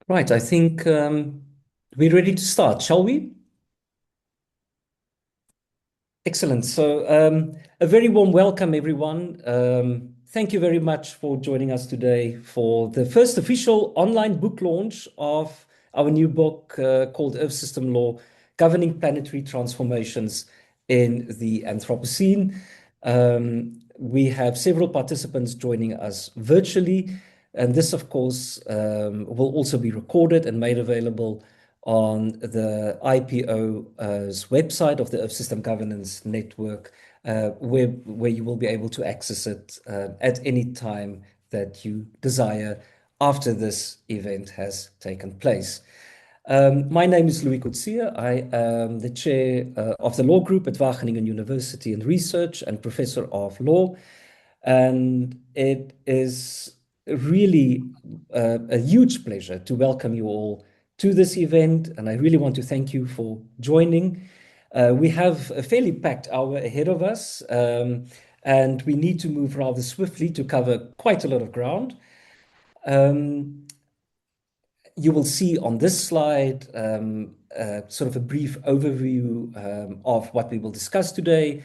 Right, I think we're ready to start, shall we? Excellent. So, a very warm welcome, everyone. Thank you very much for joining us today for the first official online book launch of our new book called Earth System Law, Governing Planetary Transformations in the Anthropocene. We have several participants joining us virtually, and this, of course, will also be recorded and made available on the IPO's website of the Earth System Governance Network, where you will be able to access it at any time that you desire after this event has taken place. My name is Louise Kotzé. I am the chair of the law group at Wageningen University and Research and professor of law. And it is really a huge pleasure to welcome you all to this event. And I really want to thank you for joining. We have a fairly packed hour ahead of us, and we need to move rather swiftly to cover quite a lot of ground. You will see on this slide sort of a brief overview of what we will discuss today.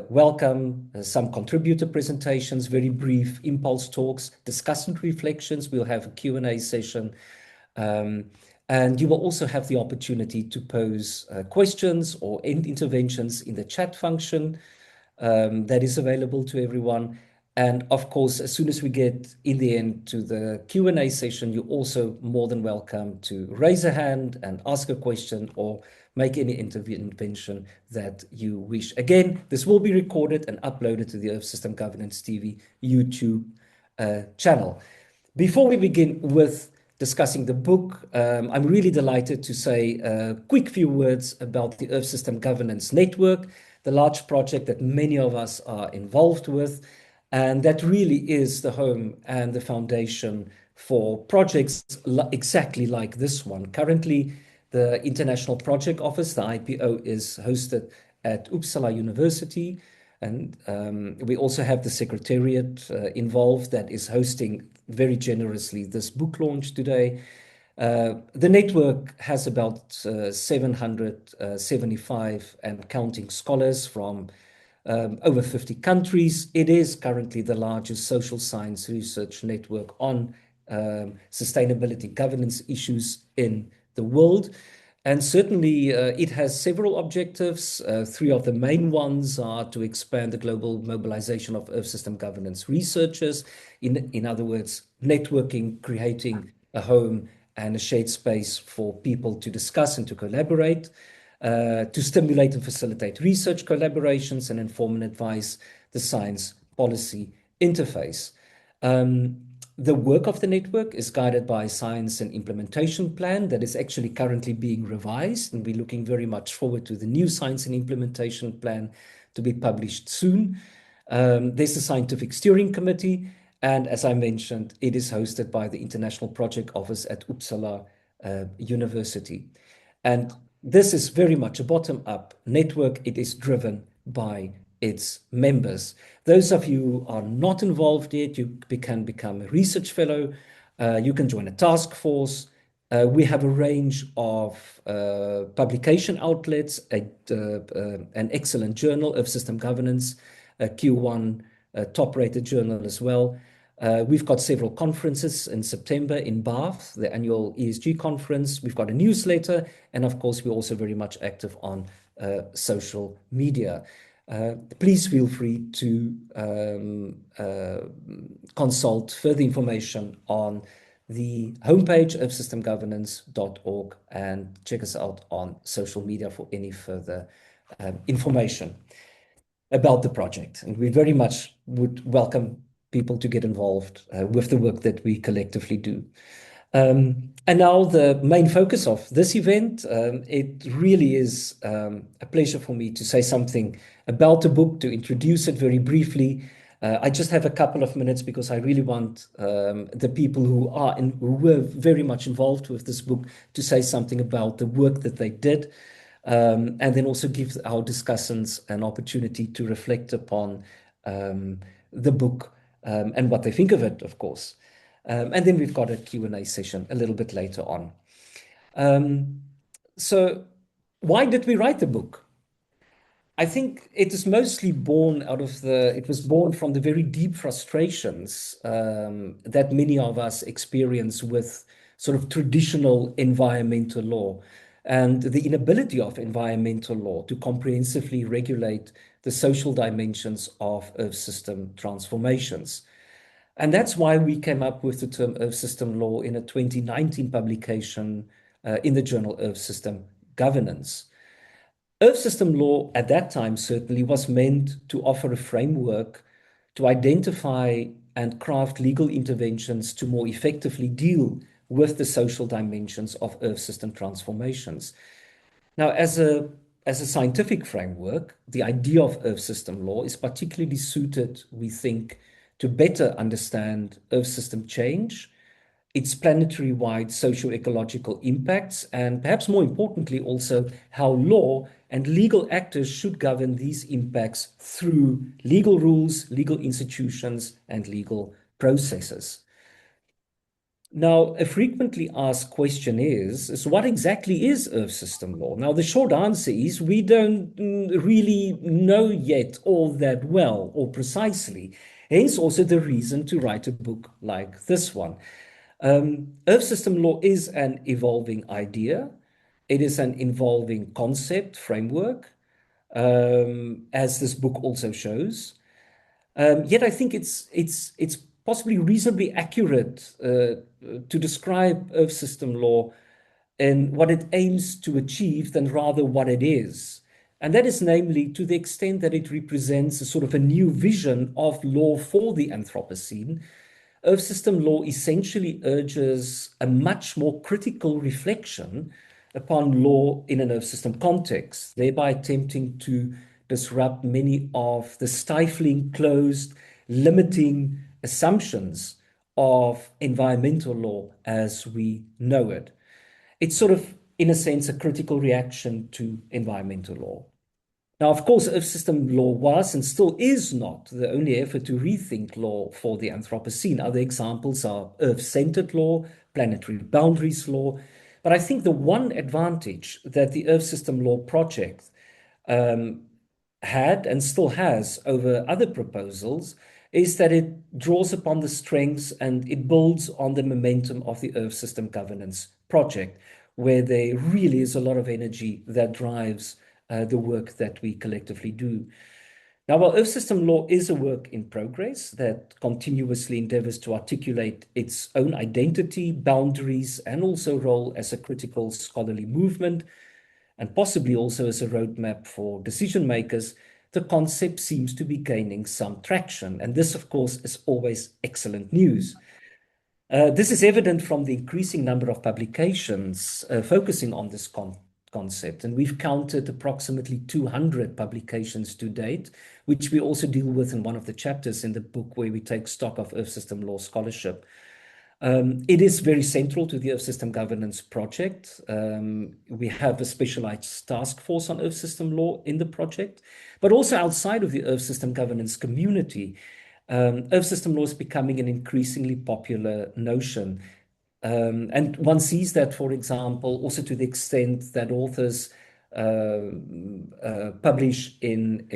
Welcome, some contributor presentations, very brief impulse talks, discussion reflections. We'll have a Q&A session. And you will also have the opportunity to pose questions or interventions in the chat function that is available to everyone. And of course, as soon as we get in the end to the Q&A session, you're also more than welcome to raise a hand and ask a question or make any intervention that you wish. Again, this will be recorded and uploaded to the Earth System Governance TV YouTube channel. Before we begin with discussing the book, I'm really delighted to say a quick few words about the Earth System Governance Network, the large project that many of us are involved with. And that really is the home and the foundation for projects exactly like this one. Currently, the International Project Office, the IPO, is hosted at Uppsala University. And we also have the Secretariat involved that is hosting very generously this book launch today. The network has about 775 and counting scholars from over 50 countries. It is currently the largest social science research network on sustainability governance issues in the world. And certainly it has several objectives. Three of the main ones are to expand the global mobilization of Earth system governance researchers. In other words, networking, creating a home and a shared space for people to discuss and to collaborate. To stimulate and facilitate research collaborations and inform and advise the science policy interface. The work of the network is guided by a science and implementation plan that is actually currently being revised, and we're looking very much forward to the new science and implementation plan to be published soon. There's a scientific steering committee, and as I mentioned, it is hosted by the International Project Office at Uppsala University. And this is very much a bottom-up network. It is driven by its members. Those of you who are not involved yet, you can become a research fellow. You can join a task force. We have a range of publication outlets, an excellent journal of system governance, a Q1 top-rated journal as well. We've got several conferences in September in Bath, the annual ESG conference. We've got a newsletter. And of course, we're also very much active on social media. Please feel free to consult further information on the homepage of systemgovernance.org and check us out on social media for any further information about the project. And we very much would welcome people to get involved with the work that we collectively do. And now the main focus of this event, it really is a pleasure for me to say something about the book, to introduce it very briefly. I just have a couple of minutes because I really want the people who were very much involved with this book to say something about the work that they did, and then also give our discussants an opportunity to reflect upon the book and what they think of it, of course. And then we've got a Q&A session a little bit later on. So why did we write the book? I think it is mostly born it was born from the very deep frustrations that many of us experience with sort of traditional environmental law and the inability of environmental law to comprehensively regulate the social dimensions of Earth system transformations. And that's why we came up with the term Earth system law in a 2019 publication in the journal Earth System Governance. Earth system law at that time certainly was meant to offer a framework to identify and craft legal interventions to more effectively deal with the social dimensions of Earth system transformations. Now, as a scientific framework, the idea of Earth system law is particularly suited, we think, to better understand Earth system change, its planetary-wide socio-ecological impacts, and perhaps more importantly also how law and legal actors should govern these impacts through legal rules, legal institutions, and legal processes. Now, a frequently asked question is what exactly is Earth system law? Now, the short answer is we don't really know yet all that well or precisely. Hence also the reason to write a book like this one. Earth system law is an evolving idea. It is an evolving concept, framework, as this book also shows. Yet I think it's possibly reasonably accurate to describe Earth system law and what it aims to achieve than rather what it is. And that is namely to the extent that it represents a sort of a new vision of law for the Anthropocene. Earth system law essentially urges a much more critical reflection upon law in an Earth system context, thereby attempting to disrupt many of the stifling, closed, limiting assumptions of environmental law as we know it. It's sort of, in a sense, a critical reaction to environmental law. Now, of course, Earth system law was and still is not the only effort to rethink law for the Anthropocene. Other examples are Earth-centered law, planetary boundaries law. But I think the one advantage that the Earth system law project had and still has over other proposals is that it draws upon the strengths and it builds on the momentum of the Earth system governance project, where there really is a lot of energy that drives the work that we collectively do. Now, while Earth system law is a work in progress that continuously endeavors to articulate its own identity, boundaries, and also role as a critical scholarly movement, and possibly also as a roadmap for decision makers, the concept seems to be gaining some traction. And this, of course, is always excellent news. This is evident from the increasing number of publications focusing on this concept. And we've counted approximately 200 publications to date, which we also deal with in one of the chapters in the book where we take stock of Earth system law scholarship. It is very central to the Earth System Governance project. We have a specialized task force on Earth System law in the project, but also outside of the Earth System Governance community, Earth System law is becoming an increasingly popular notion. And one sees that, for example, also to the extent that authors publish in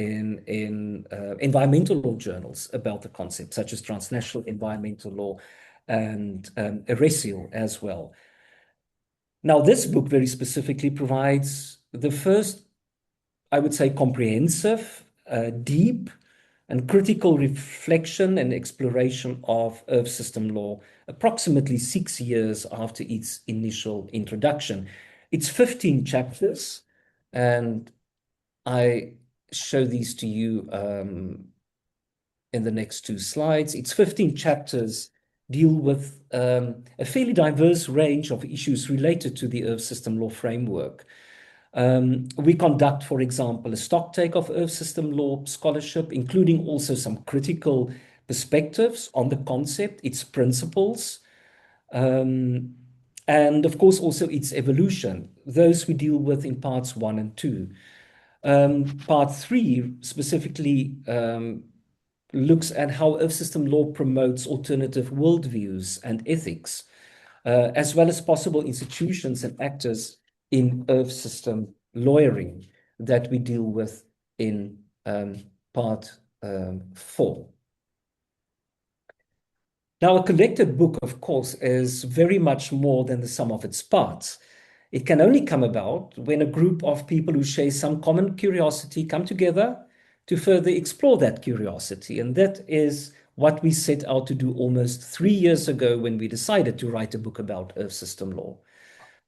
environmental law journals about the concept, such as Transnational Environmental Law and Relational as well. Now, this book very specifically provides the first, I would say, comprehensive, deep, and critical reflection and exploration of Earth system law, approximately 6 years after its initial introduction. It's 15 chapters, and I show these to you in the next 2 slides. It's 15 chapters deal with a fairly diverse range of issues related to the Earth system law framework. We conduct, for example, a stocktake of Earth system law scholarship, including also some critical perspectives on the concept, its principles, and of course also its evolution. Those we deal with in parts 1 and 2. Part 3 specifically looks at how Earth system law promotes alternative worldviews and ethics, as well as possible institutions and actors in Earth system lawyering that we deal with in part 4. Now, a collected book, of course, is very much more than the sum of its parts. It can only come about when a group of people who share some common curiosity come together to further explore that curiosity. And that is what we set out to do almost 3 years ago when we decided to write a book about Earth system law.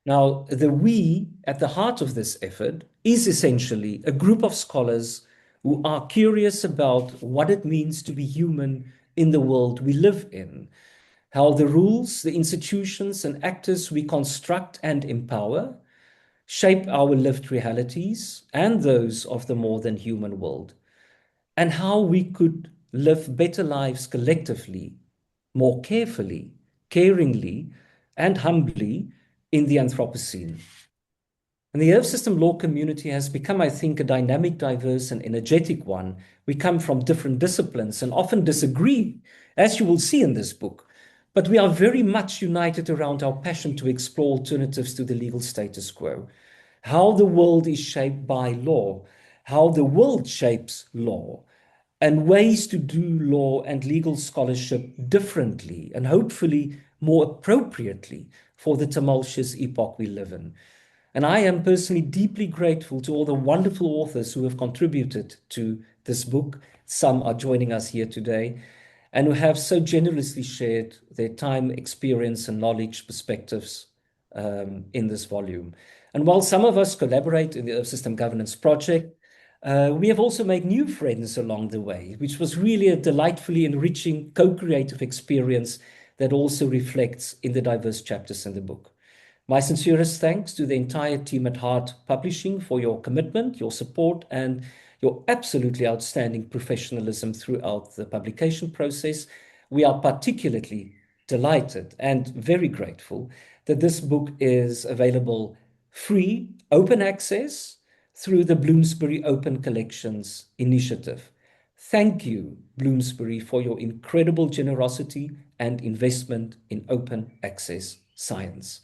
Now, the we at the heart of this effort is essentially a group of scholars who are curious about what it means to be human in the world we live in, how the rules, the institutions and actors we construct and empower shape our lived realities and those of the more than human world, and how we could live better lives collectively, more carefully, caringly, and humbly in the Anthropocene. And the Earth system law community has become, I think, a dynamic, diverse, and energetic one. We come from different disciplines and often disagree, as you will see in this book. But we are very much united around our passion to explore alternatives to the legal status quo, how the world is shaped by law, how the world shapes law, and ways to do law and legal scholarship differently and hopefully more appropriately for the tumultuous epoch we live in. And I am personally deeply grateful to all the wonderful authors who have contributed to this book. Some are joining us here today and who have so generously shared their time, experience, and knowledge perspectives in this volume. And while some of us collaborate in the Earth System Governance Project, we have also made new friends along the way, which was really a delightfully enriching, co-creative experience that also reflects in the diverse chapters in the book. My sincerest thanks to the entire team at Heart Publishing for your commitment, your support, and your absolutely outstanding professionalism throughout the publication process. We are particularly delighted and very grateful that this book is available free, open access through the Bloomsbury Open Collections initiative. Thank you, Bloomsbury, for your incredible generosity and investment in open access science.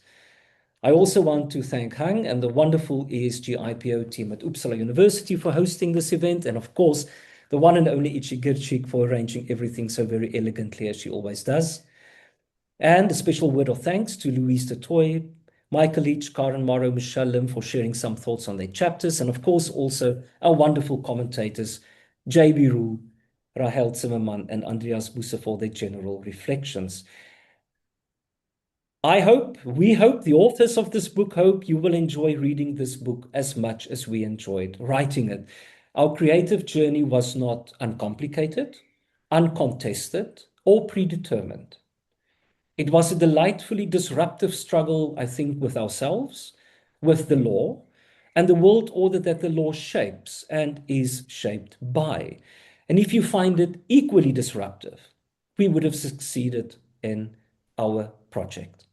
I also want to thank Hang and the wonderful ESG IPO team at Uppsala University for hosting this event, and of course, the one and only Ichi Girchik for arranging everything so very elegantly as she always does. And a special word of thanks to Louise de Toit, Michael Leach, Karen Morrow, Michelle Lim for sharing some thoughts on their chapters, and of course also our wonderful commentators, J.B. Ruhl, Rahel Zimmermann, and Andreas Busse for their general reflections. We hope, the authors of this book hope you will enjoy reading this book as much as we enjoyed writing it. Our creative journey was not uncomplicated, uncontested, or predetermined. It was a delightfully disruptive struggle, I think, with ourselves, with the law, and the world order that the law shapes and is shaped by. And if you find it equally disruptive, we would have succeeded in our project.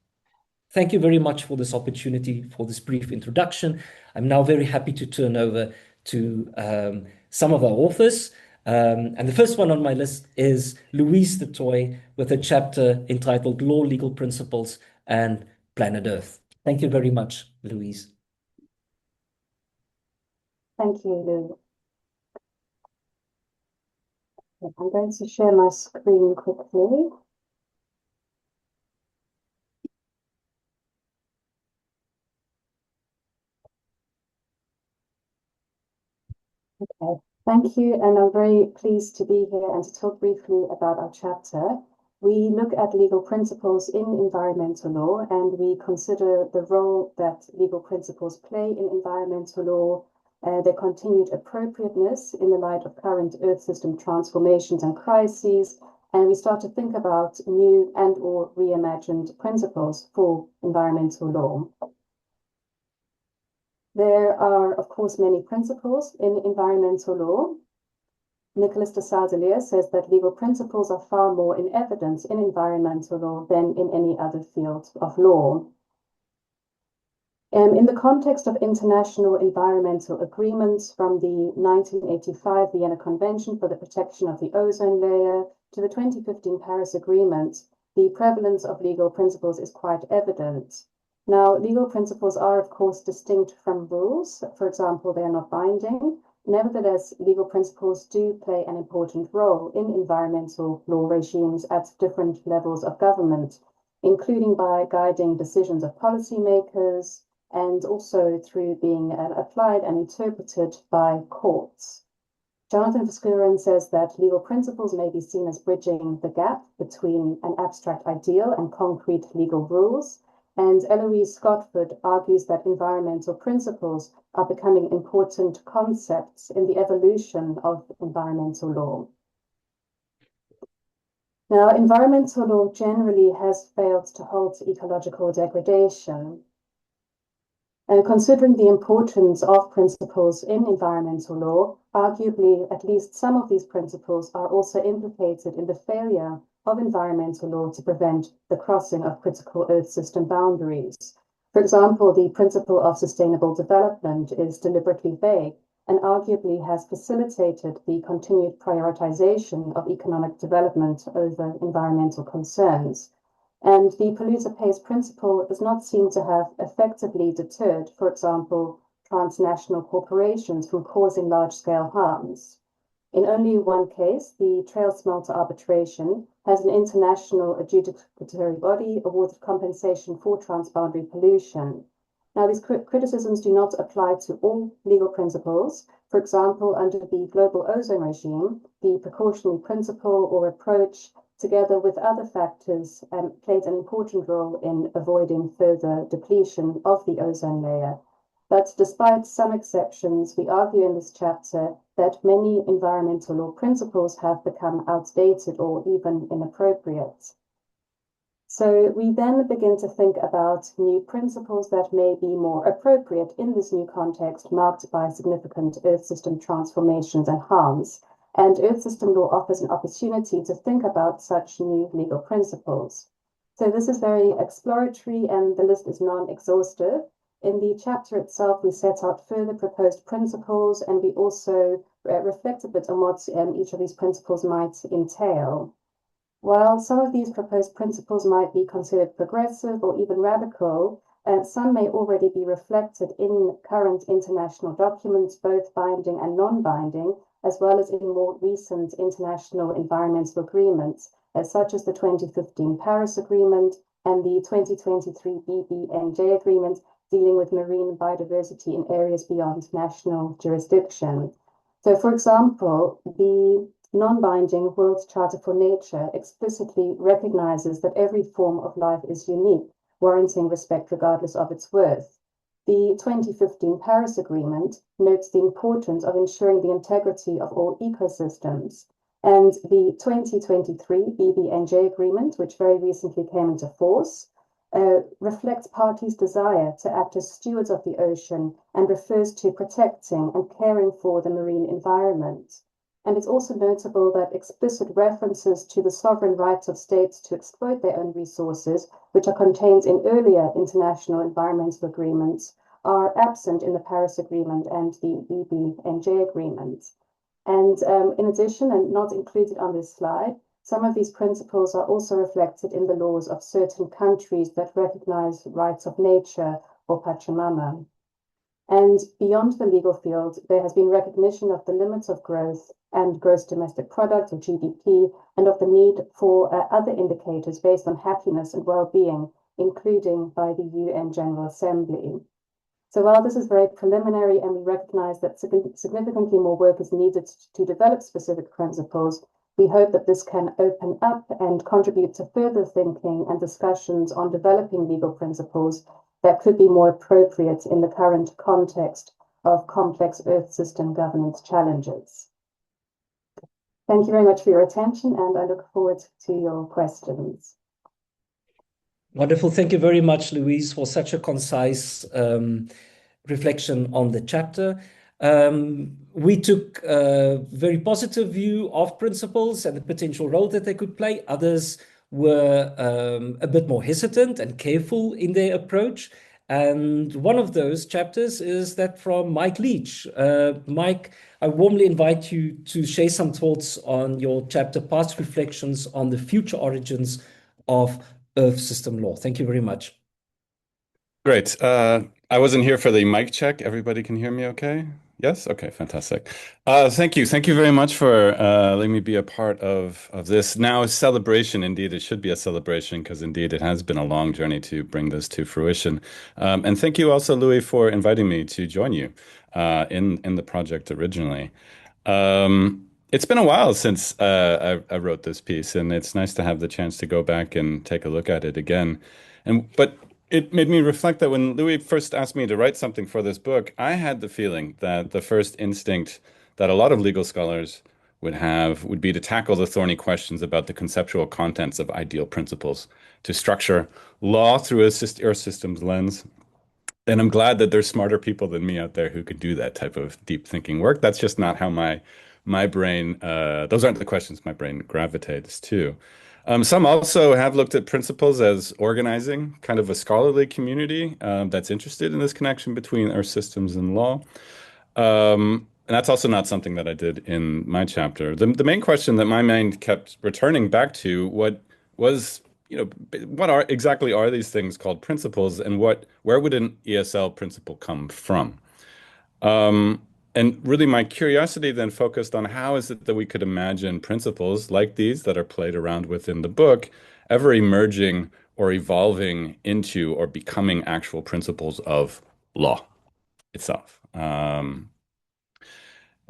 Thank you very much for this opportunity, for this brief introduction. I'm now very happy to turn over to some of our authors. And the first one on my list is Louise de Toit with a chapter entitled Law, Legal Principles, and Planet Earth. Thank you very much, Louise. Thank you, Lou. I'm going to share my screen quickly. Okay, thank you, and I'm very pleased to be here and to talk briefly about our chapter. We look at legal principles in environmental law, and we consider the role that legal principles play in environmental law, their continued appropriateness in the light of current Earth system transformations and crises, and we start to think about new and or reimagined principles for environmental law. There are, of course, many principles in environmental law. Nicholas de Sarzelier says that legal principles are far more in evidence in environmental law than in any other field of law. In the context of international environmental agreements, from the 1985 Vienna Convention for the Protection of the Ozone Layer to the 2015 Paris Agreement, the prevalence of legal principles is quite evident. Now, legal principles are, of course, distinct from rules. For example, they are not binding. Nevertheless, legal principles do play an important role in environmental law regimes at different levels of government, including by guiding decisions of policymakers, and also through being applied and interpreted by courts. Jonathan Verschuren says that legal principles may be seen as bridging the gap between an abstract ideal and concrete legal rules. And Eloise Scottford argues that environmental principles are becoming important concepts in the evolution of environmental law. Now, environmental law generally has failed to halt ecological degradation. And considering the importance of principles in environmental law, arguably at least some of these principles are also implicated in the failure of environmental law to prevent the crossing of critical Earth system boundaries. For example, the principle of sustainable development is deliberately vague and arguably has facilitated the continued prioritization of economic development over environmental concerns. And the polluter pays principle does not seem to have effectively deterred, for example, transnational corporations from causing large-scale harms. In only one case, the Trail Smelter arbitration, has an international adjudicatory body awarded compensation for transboundary pollution. Now, these criticisms do not apply to all legal principles. For example, under the global ozone regime, the precautionary principle or approach, together with other factors, played an important role in avoiding further depletion of the ozone layer. But despite some exceptions, we argue in this chapter that many environmental law principles have become outdated or even inappropriate. So we then begin to think about new principles that may be more appropriate in this new context marked by significant Earth system transformations and harms. And Earth system law offers an opportunity to think about such new legal principles. So this is very exploratory and the list is non-exhaustive. In the chapter itself, we set out further proposed principles and we also reflect a bit on what each of these principles might entail. While some of these proposed principles might be considered progressive or even radical, some may already be reflected in current international documents, both binding and non-binding, as well as in more recent international environmental agreements, such as the 2015 Paris Agreement and the 2023 BBNJ Agreement dealing with marine biodiversity in areas beyond national jurisdiction. So, for example, the non-binding World Charter for Nature explicitly recognizes that every form of life is unique, warranting respect regardless of its worth. The 2015 Paris Agreement notes the importance of ensuring the integrity of all ecosystems. And the 2023 BBNJ Agreement, which very recently came into force, reflects parties' desire to act as stewards of the ocean and refers to protecting and caring for the marine environment. And it's also notable that explicit references to the sovereign rights of states to exploit their own resources, which are contained in earlier international environmental agreements, are absent in the Paris Agreement and the BBNJ Agreement. And in addition, and not included on this slide, some of these principles are also reflected in the laws of certain countries that recognize rights of nature or Pachamama. And beyond the legal field, there has been recognition of the limits of growth and gross domestic product, or GDP, and of the need for other indicators based on happiness and well-being, including by the UN General Assembly. So while this is very preliminary and we recognize that significantly more work is needed to develop specific principles, we hope that this can open up and contribute to further thinking and discussions on developing legal principles that could be more appropriate in the current context of complex Earth system governance challenges. Thank you very much for your attention, and I look forward to your questions. Wonderful. Thank you very much, Louise, for such a concise reflection on the chapter. We took a very positive view of principles and the potential role that they could play. Others were a bit more hesitant and careful in their approach. And one of those chapters is that from Mike Leach. Mike, I warmly invite you to share some thoughts on your chapter, Past Reflections on the Future Origins of Earth System Law. Thank you very much. Great. I wasn't here for the mic check. Everybody can hear me okay? Yes? Okay, fantastic. Thank you. Thank you very much for letting me be a part of this now celebration. Indeed, it should be a celebration because indeed it has been a long journey to bring this to fruition. And thank you also, Louis, for inviting me to join you in the project originally. It's been a while since I wrote this piece, and it's nice to have the chance to go back and take a look at it again. But it made me reflect that when Louis first asked me to write something for this book, I had the feeling that the first instinct that a lot of legal scholars would have would be to tackle the thorny questions about the conceptual contents of ideal principles, to structure law through a Earth systems lens. And I'm glad that there's smarter people than me out there who could do that type of deep thinking work. That's just not how my brain, those aren't the questions my brain gravitates to. Some also have looked at principles as organizing kind of a scholarly community that's interested in this connection between Earth systems and law. And that's also not something that I did in my chapter. The main question that my mind kept returning back to what was, what are exactly are these things called principles, and where would an ESL principle come from? And really, my curiosity then focused on how is it that we could imagine principles like these that are played around within the book ever emerging or evolving into or becoming actual principles of law itself. And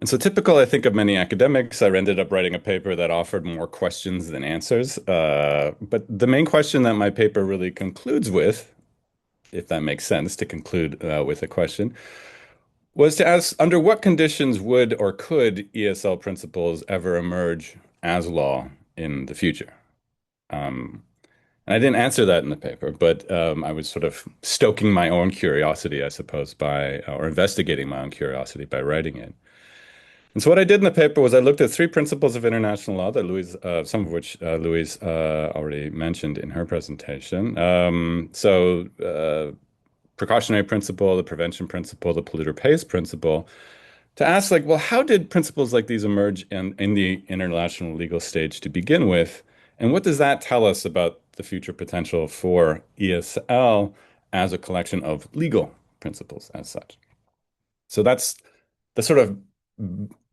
so typical, I think, of many academics, I ended up writing a paper that offered more questions than answers. But the main question that my paper really concludes with, if that makes sense, to conclude with a question, was to ask under what conditions would or could ESL principles ever emerge as law in the future? And I didn't answer that in the paper, but I was sort of stoking my own curiosity, I suppose, or investigating my own curiosity by writing it. And so what I did in the paper was I looked at three principles of international law that Louise, some of which Louise already mentioned in her presentation. Precautionary principle, the prevention principle, the polluter pays principle, to ask like, well, how did principles like these emerge in the international legal stage to begin with? And what does that tell us about the future potential for ESL as a collection of legal principles as such? So that's the sort of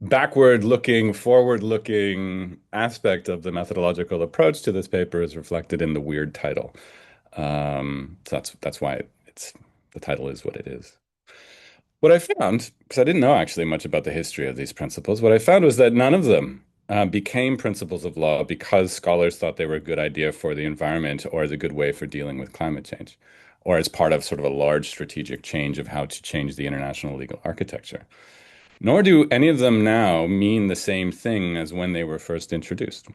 backward looking, forward looking aspect of the methodological approach to this paper is reflected in the weird title. So that's why the title is what it is. What I found, because I didn't know actually much about the history of these principles, what I found was that none of them became principles of law because scholars thought they were a good idea for the environment or as a good way for dealing with climate change, or as part of sort of a large strategic change of how to change the international legal architecture. Nor do any of them now mean the same thing as when they were first introduced.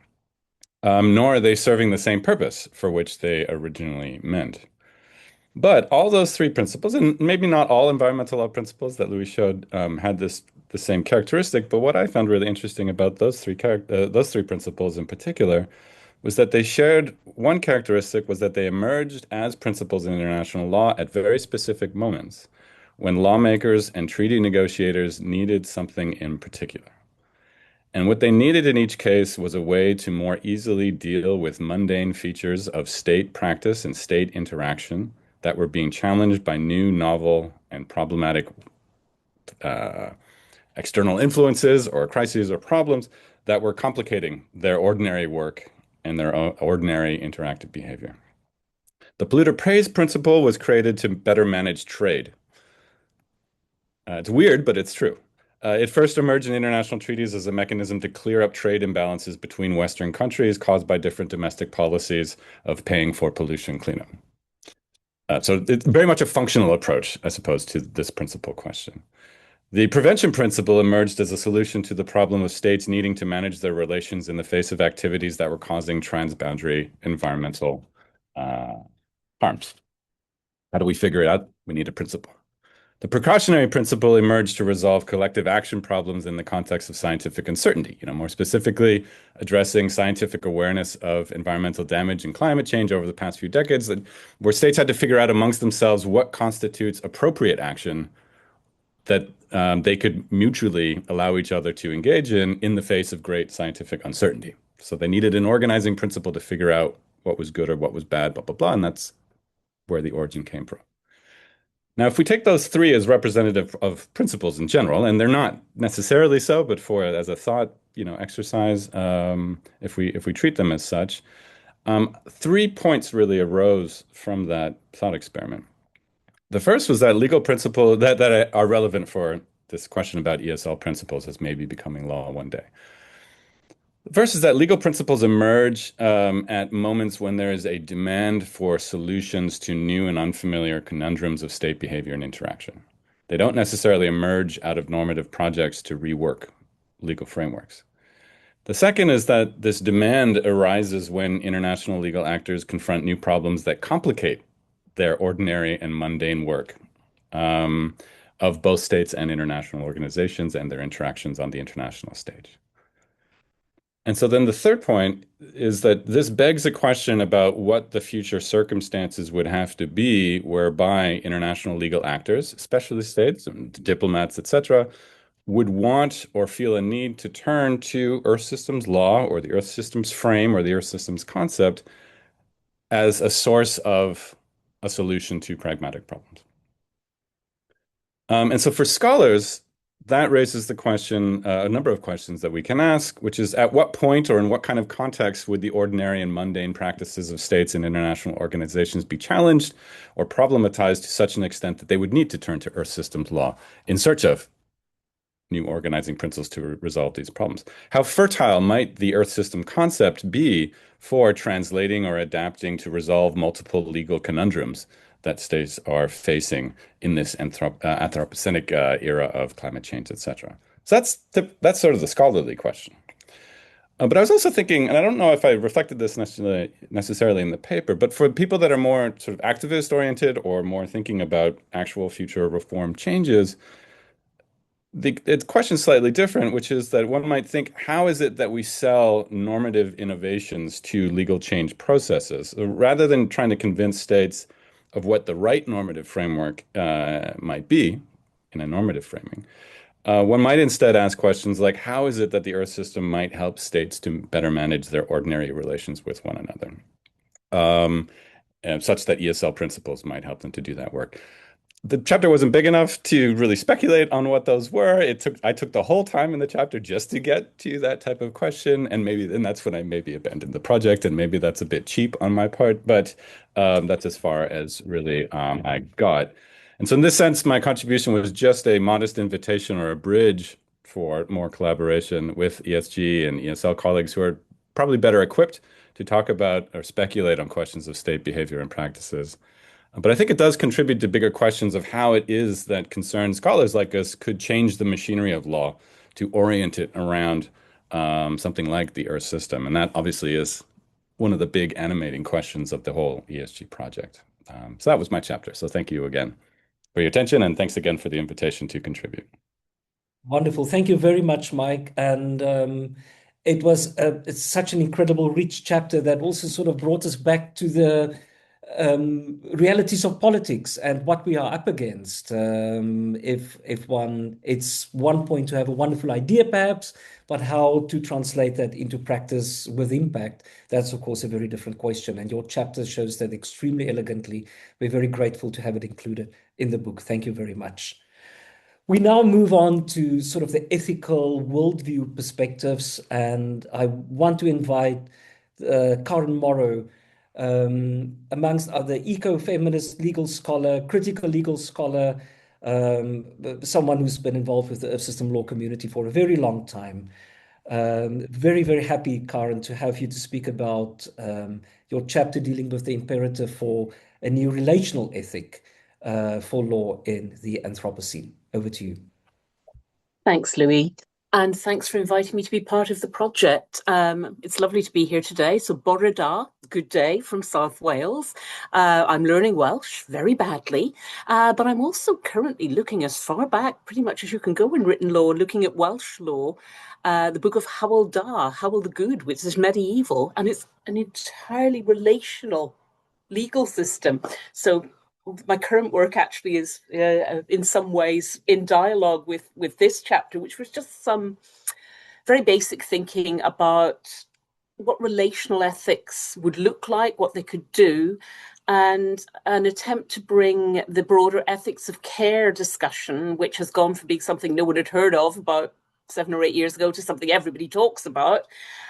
Nor are they serving the same purpose for which they originally meant. But all those three principles, and maybe not all environmental law principles that Louis showed had the same characteristic, but what I found really interesting about those three principles in particular was that they shared one characteristic was that they emerged as principles in international law at very specific moments when lawmakers and treaty negotiators needed something in particular. And what they needed in each case was a way to more easily deal with mundane features of state practice and state interaction that were being challenged by new, novel, and problematic external influences or crises or problems that were complicating their ordinary work and their ordinary interactive behavior. The polluter pays principle was created to better manage trade. It's weird, but it's true. It first emerged in international treaties as a mechanism to clear up trade imbalances between Western countries caused by different domestic policies of paying for pollution cleanup. So it's very much a functional approach, I suppose, to this principle question. The prevention principle emerged as a solution to the problem of states needing to manage their relations in the face of activities that were causing transboundary environmental harms. How do we figure it out? We need a principle. The precautionary principle emerged to resolve collective action problems in the context of scientific uncertainty, more specifically addressing scientific awareness of environmental damage and climate change over the past few decades, where states had to figure out amongst themselves what constitutes appropriate action that they could mutually allow each other to engage in the face of great scientific uncertainty. So they needed an organizing principle to figure out what was good or what was bad, blah, blah, blah, and that's where the origin came from. Now, if we take those three as representative of principles in general, and they're not necessarily so, but as a thought, exercise, if we treat them as such, 3 points really arose from that thought experiment. The first was that legal principle that are relevant for this question about ESL principles as maybe becoming law one day. The first is that legal principles emerge at moments when there is a demand for solutions to new and unfamiliar conundrums of state behavior and interaction. They don't necessarily emerge out of normative projects to rework legal frameworks. The second is that this demand arises when international legal actors confront new problems that complicate their ordinary and mundane work of both states and international organizations and their interactions on the international stage. And so then the third point is that this begs a question about what the future circumstances would have to be whereby international legal actors, especially states, diplomats, etc., would want or feel a need to turn to Earth systems law or the Earth systems frame or the Earth systems concept as a source of a solution to pragmatic problems. And so for scholars, that raises the question, a number of questions that we can ask, which is at what point or in what kind of context would the ordinary and mundane practices of states and international organizations be challenged or problematized to such an extent that they would need to turn to Earth systems law in search of new organizing principles to resolve these problems? How fertile might the Earth system concept be for translating or adapting to resolve multiple legal conundrums that states are facing in this Anthropocenic era of climate change, etc.? So that's sort of the scholarly question. But I was also thinking, and I don't know if I reflected this necessarily in the paper, but for people that are more sort of activist oriented or more thinking about actual future reform changes, the question is slightly different, which is that one might think, how is it that we sell normative innovations to legal change processes? Rather than trying to convince states of what the right normative framework might be in a normative framing, one might instead ask questions like, how is it that the Earth system might help states to better manage their ordinary relations with one another, such that ESL principles might help them to do that work? The chapter wasn't big enough to really speculate on what those were. I took the whole time in the chapter just to get to that type of question, and that's when I maybe abandoned the project, and maybe that's a bit cheap on my part, but that's as far as really I got. And so in this sense, my contribution was just a modest invitation or a bridge for more collaboration with ESG and ESL colleagues who are probably better equipped to talk about or speculate on questions of state behavior and practices. But I think it does contribute to bigger questions of how it is that concerned scholars like us could change the machinery of law to orient it around something like the Earth system. And that obviously is one of the big animating questions of the whole ESG project. So that was my chapter. So thank you again for your attention, and thanks again for the invitation to contribute. Wonderful. Thank you very much, Mike. And it's such an incredible, rich chapter that also sort of brought us back to the realities of politics and what we are up against. It's one point to have a wonderful idea, perhaps, but how to translate that into practice with impact, that's of course a very different question. And your chapter shows that extremely elegantly. We're very grateful to have it included in the book. Thank you very much. We now move on to sort of the ethical worldview perspectives, and I want to invite Karen Morrow, amongst other eco-feminist legal scholar, critical legal scholar, someone who's been involved with the Earth System law community for a very long time. Very, very happy, Karen, to have you to speak about your chapter dealing with the imperative for a new relational ethic for law in the Anthropocene. Over to you. Thanks, Louise. And thanks for inviting me to be part of the project. It's lovely to be here today. So bore da, good day from South Wales. I'm learning Welsh very badly, but I'm also currently looking as far back pretty much as you can go in written law, looking at Welsh law, the book of Hywel Dda, Hywel the Good, which is medieval, and it's an entirely relational legal system. So my current work actually is in some ways in dialogue with this chapter, which was just some very basic thinking about what relational ethics would look like, what they could do, and an attempt to bring the broader ethics of care discussion, which has gone from being something no one had heard of about 7 or 8 years ago to something everybody talks about,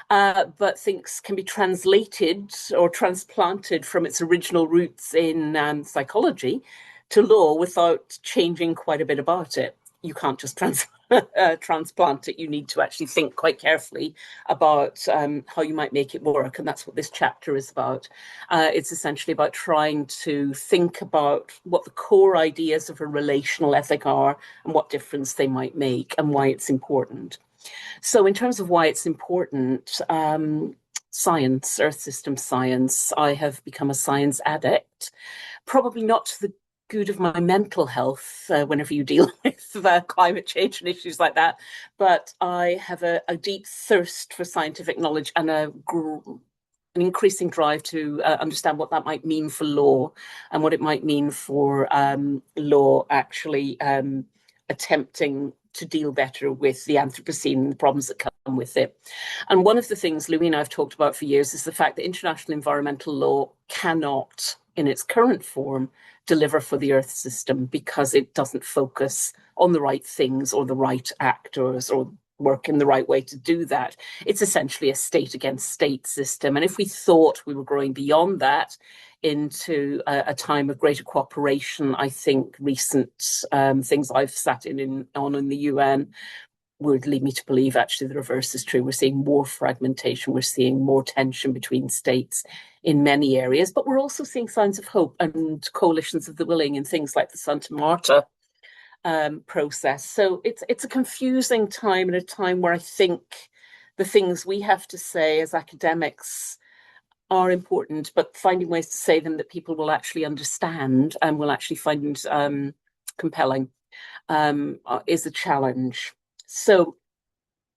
but thinks can be translated or transplanted from its original roots in psychology to law without changing quite a bit about it. You can't just transplant it. You need to actually think quite carefully about how you might make it work. And that's what this chapter is about. It's essentially about trying to think about what the core ideas of a relational ethic are and what difference they might make and why it's important. So in terms of why it's important, science, Earth system science, I have become a science addict, probably not to the good of my mental health whenever you deal with climate change and issues like that. But I have a deep thirst for scientific knowledge and an increasing drive to understand what that might mean for law and what it might mean for law actually attempting to deal better with the Anthropocene and the problems that come with it. And one of the things Louise and I have talked about for years is the fact that international environmental law cannot, in its current form, deliver for the Earth system because it doesn't focus on the right things or the right actors or work in the right way to do that. It's essentially a state against state system. And if we thought we were growing beyond that into a time of greater cooperation, I think recent things I've sat in the UN would lead me to believe actually the reverse is true. We're seeing more fragmentation. We're seeing more tension between states in many areas, but we're also seeing signs of hope and coalitions of the willing in things like the Santa Marta process. So it's a confusing time and a time where I think the things we have to say as academics are important, but finding ways to say them that people will actually understand and will actually find compelling is a challenge. So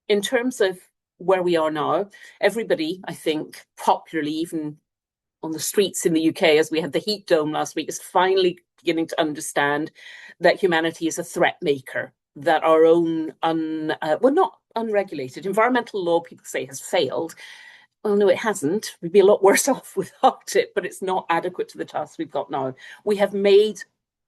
in terms of where we are now, everybody, I think, popularly, even on the streets in the UK, as we had the heat dome last week, is finally beginning to understand that humanity is a threat maker, that our own, not unregulated, environmental law, people say, has failed. Well, no, it hasn't. We'd be a lot worse off without it, but it's not adequate to the task we've got now. We have made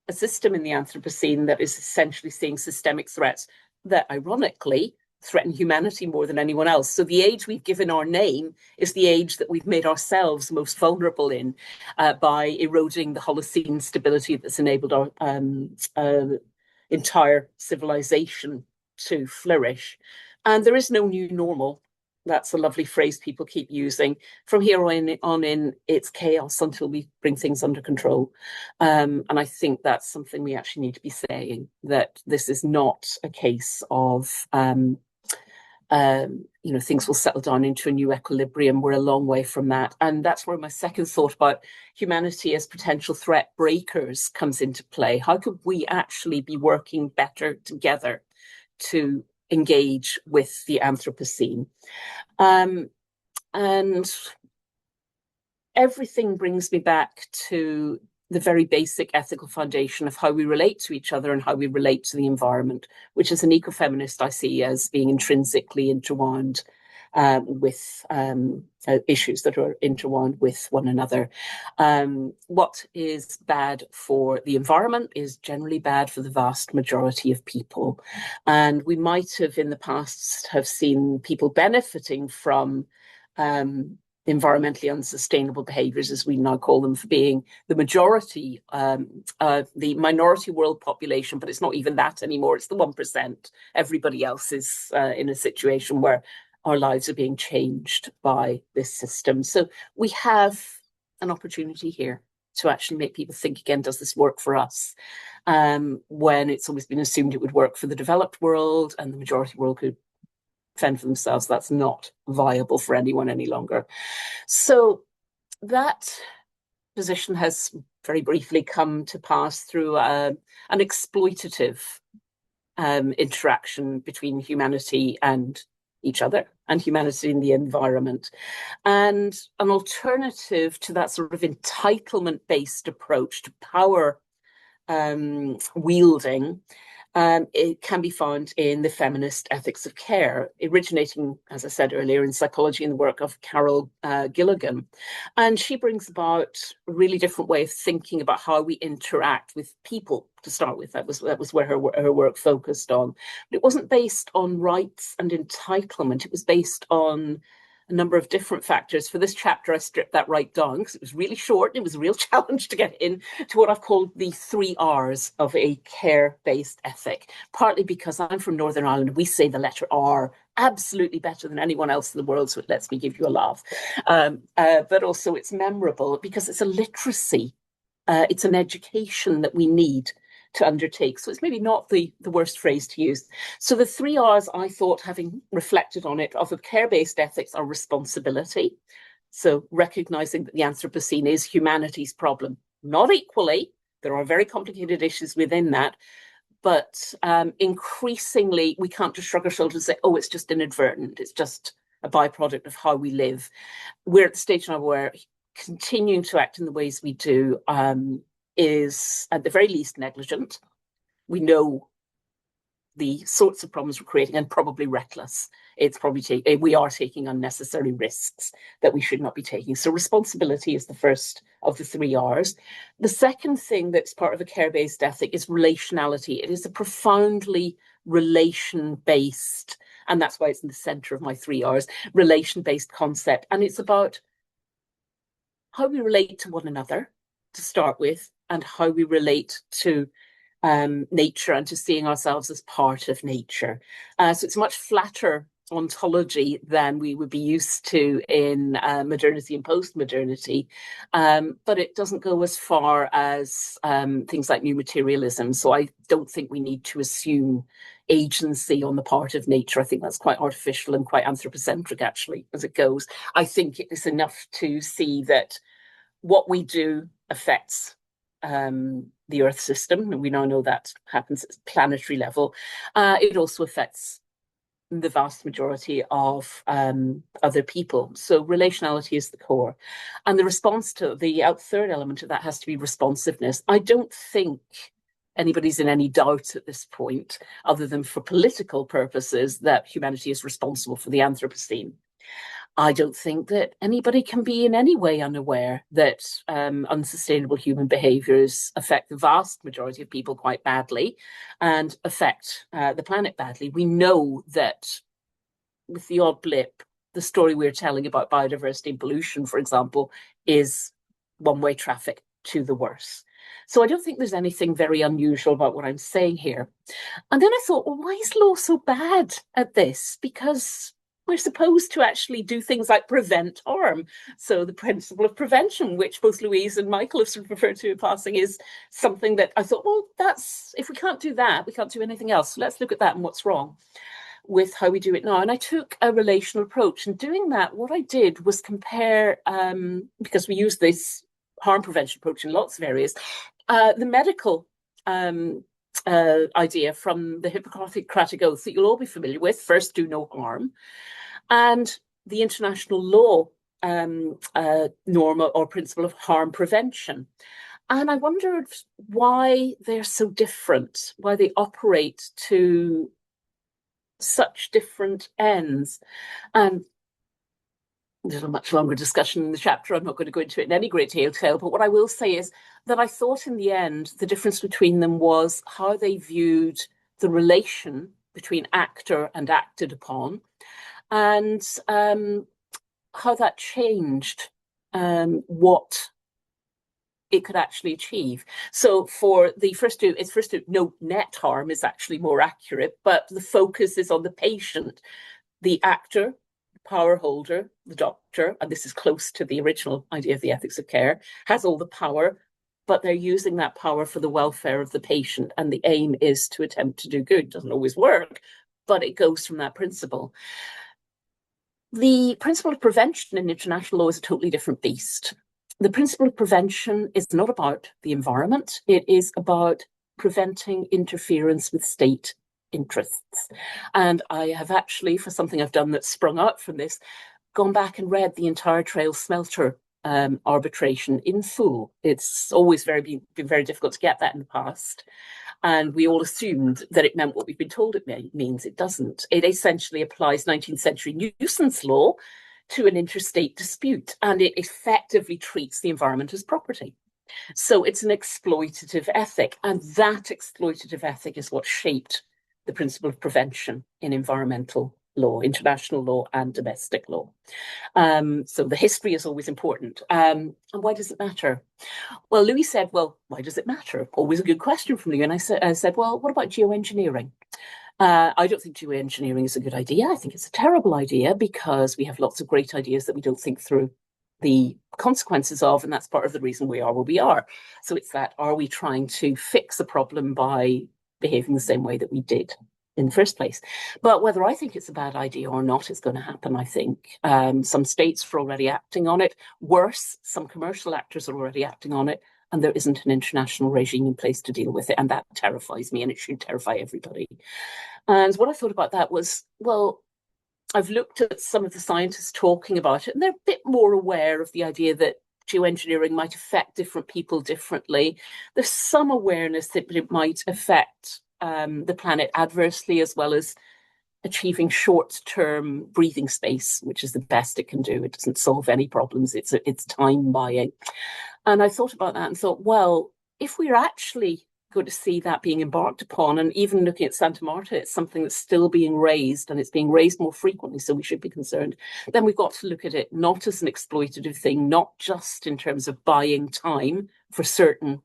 a system in the Anthropocene that is essentially seeing systemic threats that, ironically, threaten humanity more than anyone else. So the age we've given our name is the age that we've made ourselves most vulnerable in by eroding the Holocene stability that's enabled our entire civilization to flourish. And there is no new normal. That's a lovely phrase people keep using. From here on in, it's chaos until we bring things under control. And I think that's something we actually need to be saying, that this is not a case of, things will settle down into a new equilibrium. We're a long way from that. And that's where my second thought about humanity as potential threat breakers comes into play. How could we actually be working better together to engage with the Anthropocene? And everything brings me back to the very basic ethical foundation of how we relate to each other and how we relate to the environment, which as an ecofeminist I see as being intrinsically intertwined with issues that are intertwined with one another. What is bad for the environment is generally bad for the vast majority of people. And we might have in the past have seen people benefiting from environmentally unsustainable behaviours, as we now call them, for being the majority, the minority world population, but it's not even that anymore. It's the 1%. Everybody else is in a situation where our lives are being changed by this system. So we have an opportunity here to actually make people think again, does this work for us? When it's always been assumed it would work for the developed world and the majority world could fend for themselves. That's not viable for anyone any longer. So that position has very briefly come to pass through an exploitative interaction between humanity and each other, and humanity in the environment. And an alternative to that sort of entitlement-based approach to power wielding, it can be found in the feminist ethics of care, originating, as I said earlier, in psychology and the work of Carol Gilligan. And she brings about a really different way of thinking about how we interact with people, to start with. That was where her work focused on. But it wasn't based on rights and entitlement. It was based on a number of different factors. For this chapter, I stripped that right down because it was really short and it was a real challenge to get in to what I've called the 3 R's of a care-based ethic, partly because I'm from Northern Ireland. We say the letter R absolutely better than anyone else in the world, so it lets me give you a laugh. But also it's memorable because it's a literacy. It's an education that we need to undertake. So it's maybe not the worst phrase to use. So the 3 R's, I thought, having reflected on it, of a care-based ethics are responsibility. So recognizing that the Anthropocene is humanity's problem. Not equally, there are very complicated issues within that, but increasingly we can't just shrug our shoulders and say, oh, it's just inadvertent, it's just a byproduct of how we live. We're at the stage now where continuing to act in the ways we do is at the very least negligent. We know the sorts of problems we're creating and probably reckless. It's probably we are taking unnecessary risks that we should not be taking. So responsibility is the first of the 3 R's. The second thing that's part of a care-based ethic is relationality. It is a profoundly relation-based, and that's why it's in the center of my 3 R's, relation-based concept. And it's about how we relate to one another, to start with, and how we relate to nature and to seeing ourselves as part of nature. So it's a much flatter ontology than we would be used to in modernity and post-modernity, but it doesn't go as far as things like new materialism. So I don't think we need to assume agency on the part of nature. I think that's quite artificial and quite anthropocentric, actually, as it goes. I think it is enough to see that what we do affects the Earth system, and we now know that happens at planetary level. It also affects the vast majority of other people. So relationality is the core. And the response to the third element of that has to be responsiveness. I don't think anybody's in any doubt at this point, other than for political purposes, that humanity is responsible for the Anthropocene. I don't think that anybody can be in any way unaware that unsustainable human behaviours affect the vast majority of people quite badly and affect the planet badly. We know that with the odd blip, the story we're telling about biodiversity and pollution, for example, is one-way traffic to the worse. So I don't think there's anything very unusual about what I'm saying here. And then I thought, well, why is law so bad at this? Because we're supposed to actually do things like prevent harm. So the principle of prevention, which both Louise and Michael have sort of referred to in passing, is something that I thought, well, that's, if we can't do that, we can't do anything else. So let's look at that and what's wrong with how we do it now. And I took a relational approach. And doing that, what I did was compare, because we use this harm prevention approach in lots of areas, the medical idea from the Hippocratic Oath that you'll all be familiar with, first do no harm, and the international law norm or principle of harm prevention. And I wondered why they're so different, why they operate to such different ends. And there's a much longer discussion in the chapter. I'm not going to go into it in any great detail, but what I will say is that I thought in the end, the difference between them was how they viewed the relation between actor and acted upon, and how that changed what it could actually achieve. So for the first two, no net harm is actually more accurate, but the focus is on the patient, the actor, the power holder, the doctor, and this is close to the original idea of the ethics of care, has all the power, but they're using that power for the welfare of the patient, and the aim is to attempt to do good. Doesn't always work, but it goes from that principle. The principle of prevention in international law is a totally different beast. The principle of prevention is not about the environment. It is about preventing interference with state interests. And I have actually, for something I've done that's sprung out from this, gone back and read the entire Trail Smelter arbitration in full. It's always been very difficult to get that in the past. And we all assumed that it meant what we've been told it means. It doesn't. It essentially applies 19th century nuisance law to an interstate dispute, and it effectively treats the environment as property. So it's an exploitative ethic, and that exploitative ethic is what shaped the principle of prevention in environmental law, international law, and domestic law. So the history is always important. And why does it matter? Well, Louise said, well, why does it matter? Always a good question from Louise. And I said, well, what about geoengineering? I don't think geoengineering is a good idea. I think it's a terrible idea because we have lots of great ideas that we don't think through the consequences of, and that's part of the reason we are where we are. So it's that, are we trying to fix a problem by behaving the same way that we did in the first place? But whether I think it's a bad idea or not, it's going to happen, I think. Some states are already acting on it. Worse, some commercial actors are already acting on it, and there isn't an international regime in place to deal with it. And that terrifies me, and it should terrify everybody. And what I thought about that was, well, I've looked at some of the scientists talking about it, and they're a bit more aware of the idea that geoengineering might affect different people differently. There's some awareness that it might affect the planet adversely, as well as achieving short-term breathing space, which is the best it can do. It doesn't solve any problems. It's time buying. And I thought about that and thought, well, if we're actually going to see that being embarked upon, and even looking at Santa Marta, it's something that's still being raised, and it's being raised more frequently, so we should be concerned. Then we've got to look at it not as an exploitative thing, not just in terms of buying time for certain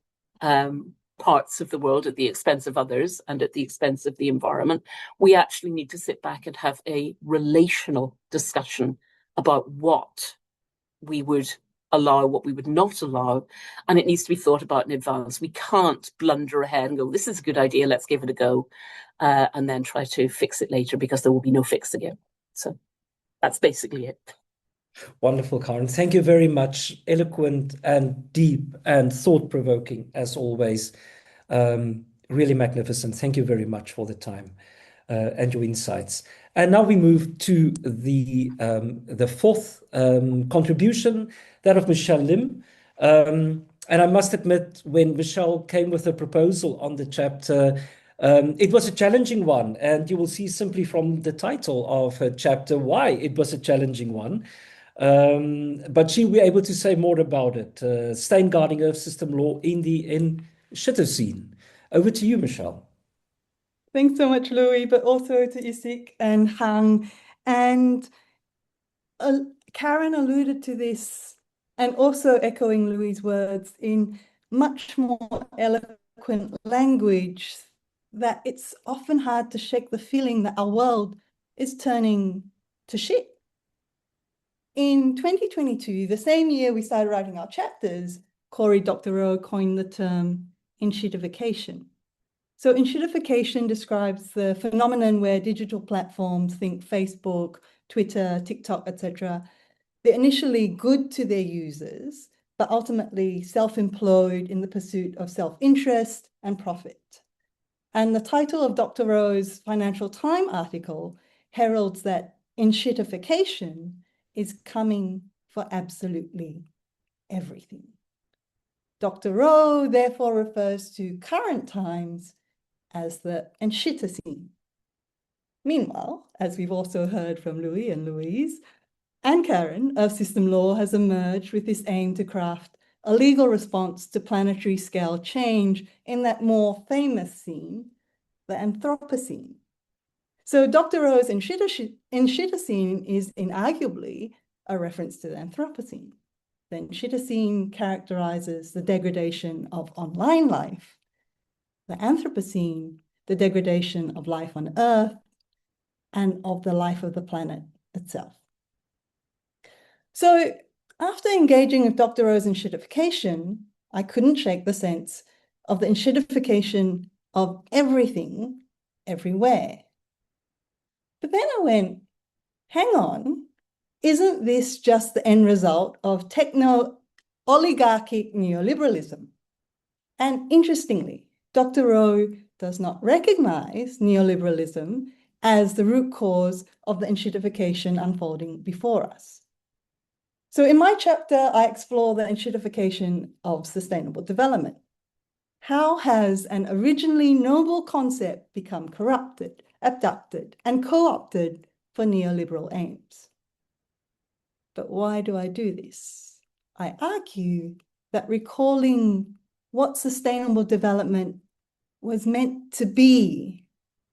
parts of the world at the expense of others and at the expense of the environment. We actually need to sit back and have a relational discussion about what we would allow, what we would not allow, and it needs to be thought about in advance. We can't blunder ahead and go, this is a good idea, let's give it a go, and then try to fix it later, because there will be no fixing it. So that's basically it. Wonderful, Karen. Thank you very much. Eloquent and deep and thought-provoking, as always. Really magnificent. Thank you very much for the time and your insights. And now we move to the fourth contribution, that of Michelle Lim. And I must admit, when Michelle came with a proposal on the chapter, it was a challenging one. And you will see simply from the title of her chapter why it was a challenging one. But she'll be able to say more about it. Steinguarding Earth System Law in the Enshittocene. Over to you, Michelle. Thanks so much, Louis, but also to Isik and Hang. And Karen alluded to this, and also echoing Louis' words in much more eloquent language, that it's often hard to shake the feeling that our world is turning to shit. In 2022, the same year we started writing our chapters, Cory Doctorow coined the term Enshittocene. So Enshittocene describes the phenomenon where digital platforms, think Facebook, Twitter, TikTok, etc., they're initially good to their users, but ultimately self-employed in the pursuit of self-interest and profit. And the title of Dr. Rowe's Financial Times article heralds that Enshittocene is coming for absolutely everything. Dr. Rowe therefore refers to current times as the Enshittocene. Meanwhile, as we've also heard from Louis and Louise and Karen, Earth System Law has emerged with this aim to craft a legal response to planetary scale change in that more famous scene, the Anthropocene. So Dr. Rowe's Enshittocene is inarguably a reference to the Anthropocene. The Enshittocene characterizes the degradation of online life. The Anthropocene, the degradation of life on Earth and of the life of the planet itself. So after engaging with Dr. Rowe's Enshittocene, I couldn't shake the sense of the Enshittocene of everything, everywhere. But then I went, hang on, isn't this just the end result of techno-oligarchic neoliberalism? And interestingly, Dr. Rowe does not recognize neoliberalism as the root cause of the Enshittocene unfolding before us. So in my chapter, I explore the Enshittocene of sustainable development. How has an originally noble concept become corrupted, abducted, and co-opted for neoliberal aims? But why do I do this? I argue that recalling what sustainable development was meant to be,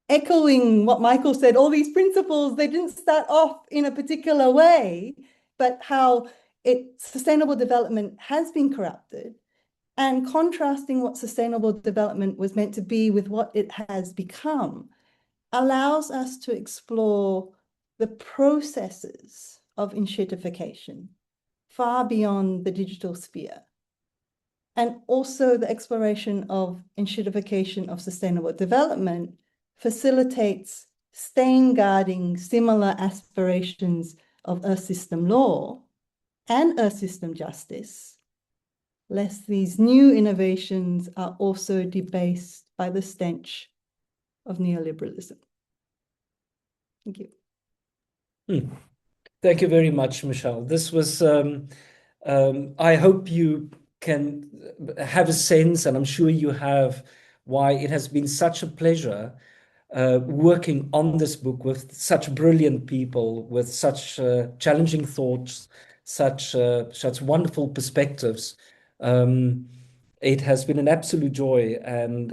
echoing what Michael said, all these principles, they didn't start off in a particular way, but how sustainable development has been corrupted, and contrasting what sustainable development was meant to be with what it has become allows us to explore the processes of Enshittocene far beyond the digital sphere. And also the exploration of Enshittocene of sustainable development facilitates guarding similar aspirations of Earth system law and Earth system justice, lest these new innovations are also debased by the stench of neoliberalism. Thank you. Thank you very much, Michelle. This was, I hope you can have a sense, and I'm sure you have, why it has been such a pleasure working on this book with such brilliant people, with such challenging thoughts, such wonderful perspectives. It has been an absolute joy, and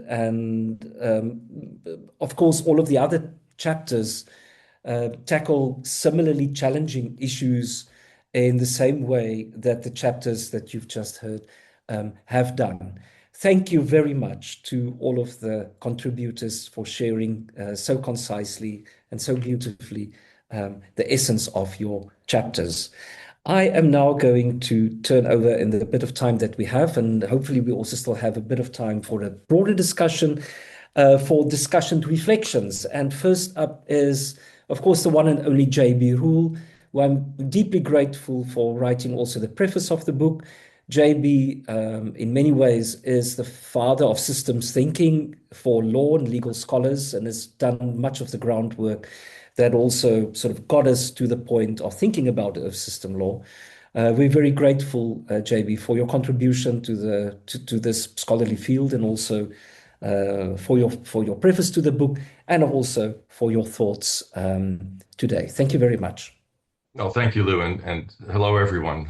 of course, all of the other chapters tackle similarly challenging issues in the same way that the chapters that you've just heard have done. Thank you very much to all of the contributors for sharing so concisely and so beautifully the essence of your chapters. I am now going to turn over in the bit of time that we have, and hopefully we also still have a bit of time for a broader discussion, for discussion reflections. And first up is, of course, the one and only J.B. Ruhl, who I'm deeply grateful for writing also the preface of the book. J.B., in many ways, is the father of systems thinking for law and legal scholars, and has done much of the groundwork that also sort of got us to the point of thinking about system law. We're very grateful, J.B., for your contribution to this scholarly field, and also for your preface to the book, and also for your thoughts today. Thank you very much. Oh, thank you, Lou, and hello, everyone.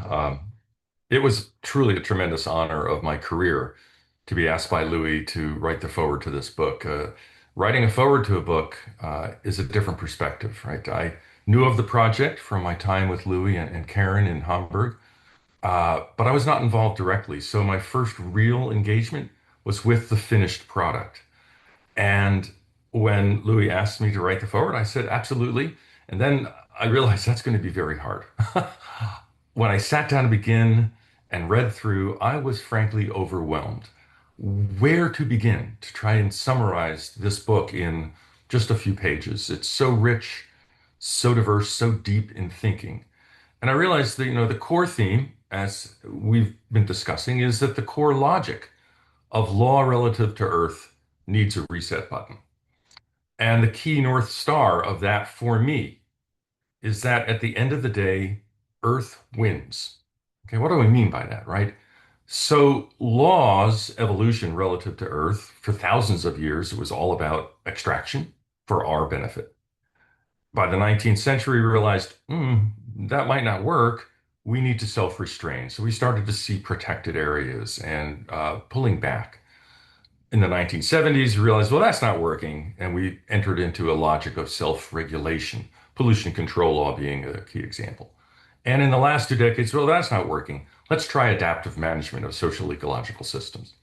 It was truly a tremendous honor of my career to be asked by Louis to write the foreword to this book. Writing a foreword to a book is a different perspective, right? I knew of the project from my time with Louis and Karen in Hamburg, but I was not involved directly. So my first real engagement was with the finished product. And when Louis asked me to write the foreword, I said, absolutely. And then I realized that's going to be very hard. When I sat down to begin and read through, I was frankly overwhelmed. Where to begin to try and summarize this book in just a few pages? It's so rich, so diverse, so deep in thinking. And I realized that, the core theme, as we've been discussing, is that the core logic of law relative to Earth needs a reset button. And the key North Star of that for me is that at the end of the day, Earth wins. Okay, what do I mean by that, right? So law's evolution relative to Earth, for thousands of years, it was all about extraction for our benefit. By the 19th century, we realized, that might not work. We need to self-restrain. So we started to see protected areas and pulling back. In the 1970s, we realized, well, that's not working. And we entered into a logic of self-regulation, pollution control law being a key example. And in the last 2 decades, well, that's not working. Let's try adaptive management of social ecological systems.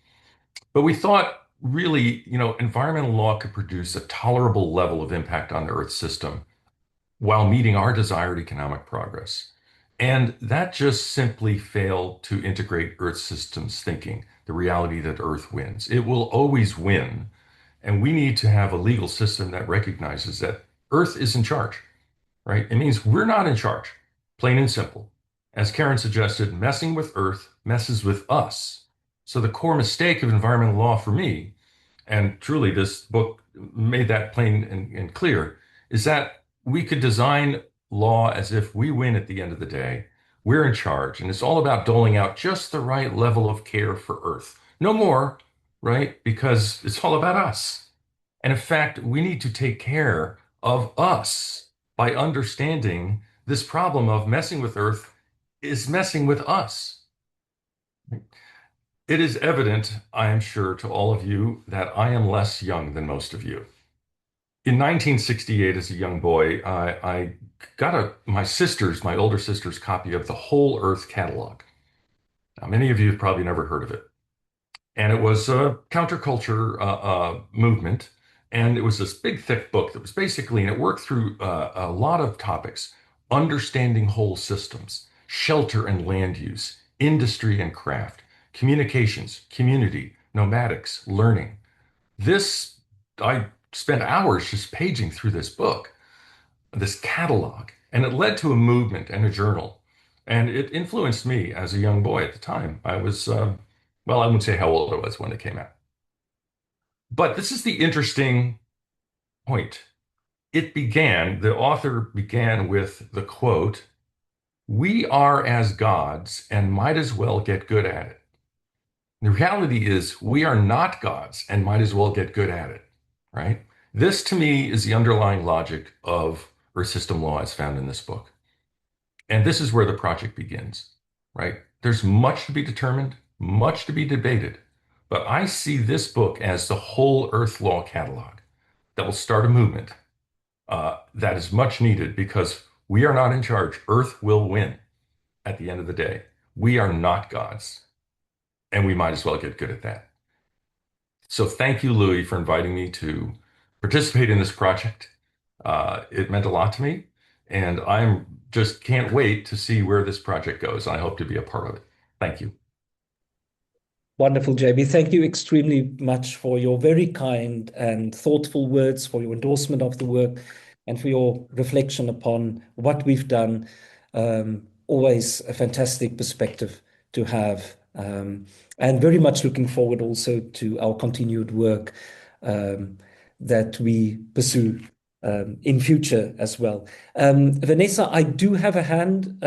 But we thought really, environmental law could produce a tolerable level of impact on the Earth system while meeting our desired economic progress. And that just simply failed to integrate Earth systems thinking, the reality that Earth wins. It will always win. And we need to have a legal system that recognizes that Earth is in charge, right? It means we're not in charge, plain and simple. As Karen suggested, messing with Earth messes with us. So the core mistake of environmental law for me, and truly this book made that plain and clear, is that we could design law as if we win at the end of the day. We're in charge, and it's all about doling out just the right level of care for Earth. No more, right? Because it's all about us. And in fact, we need to take care of us by understanding this problem of messing with Earth is messing with us. It is evident, I am sure, to all of you that I am less young than most of you. In 1968, as a young boy, I got my older sister's copy of the Whole Earth Catalog. Now, many of you have probably never heard of it. And it was a counterculture movement. And it was this big, thick book that was basically, and it worked through a lot of topics: understanding whole systems, shelter and land use, industry and craft, communications, community, nomadics, learning. I spent hours just paging through this book, this catalog, and it led to a movement and a journal. And it influenced me as a young boy at the time. I was, well, I wouldn't say how old I was when it came out. But this is the interesting point. The author began with the quote, "We are as gods and might as well get good at it." The reality is we are not gods and might as well get good at it, right? This to me is the underlying logic of Earth system law as found in this book. And this is where the project begins, right? There's much to be determined, much to be debated, but I see this book as the whole Earth law catalog that will start a movement that is much needed, because we are not in charge. Earth will win at the end of the day. We are not gods, and we might as well get good at that. So thank you, Louis, for inviting me to participate in this project. It meant a lot to me, and I'm just can't wait to see where this project goes. I hope to be a part of it. Thank you. Wonderful, JB. Thank you extremely much for your very kind and thoughtful words, for your endorsement of the work, and for your reflection upon what we've done. Always a fantastic perspective to have, and very much looking forward also to our continued work that we pursue in future as well. Vanessa, I do have a hand.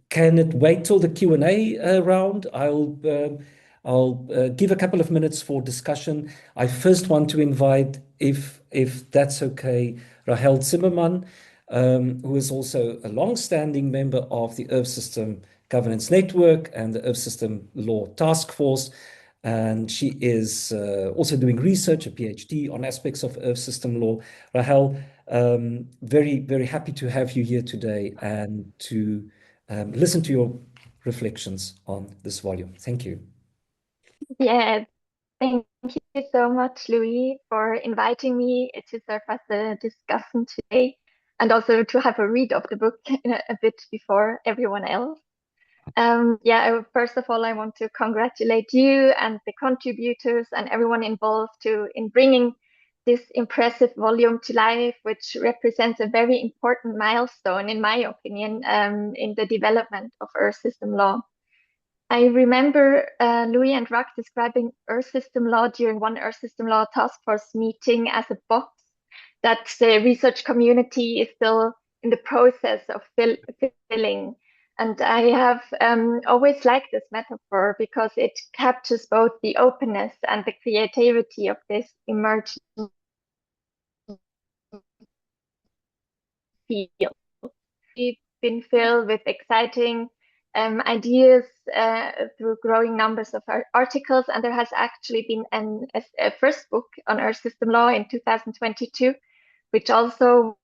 Can it wait till the Q&A round? I'll give a couple of minutes for discussion. I first want to invite, if that's okay, Rahel Zimmermann, who is also a long-standing member of the Earth System Governance Network and the Earth System Law Task Force. And she is also doing research, a PhD on aspects of Earth system law. Rahel, very, very happy to have you here today and to listen to your reflections on this volume. Thank you. Yeah, thank you so much, Louis, for inviting me to serve as a discussant today, and also to have a read of the book a bit before everyone else. First of all, I want to congratulate you and the contributors and everyone involved in bringing this impressive volume to life, which represents a very important milestone, in my opinion, in the development of Earth system law. I remember Louis and Ruck describing Earth system law during one Earth system law task force meeting as a box that the research community is still in the process of filling. And I have always liked this metaphor because it captures both the openness and the creativity of this emerging field. We've been filled with exciting ideas through growing numbers of articles, and there has actually been a first book on Earth system law in 2022, which also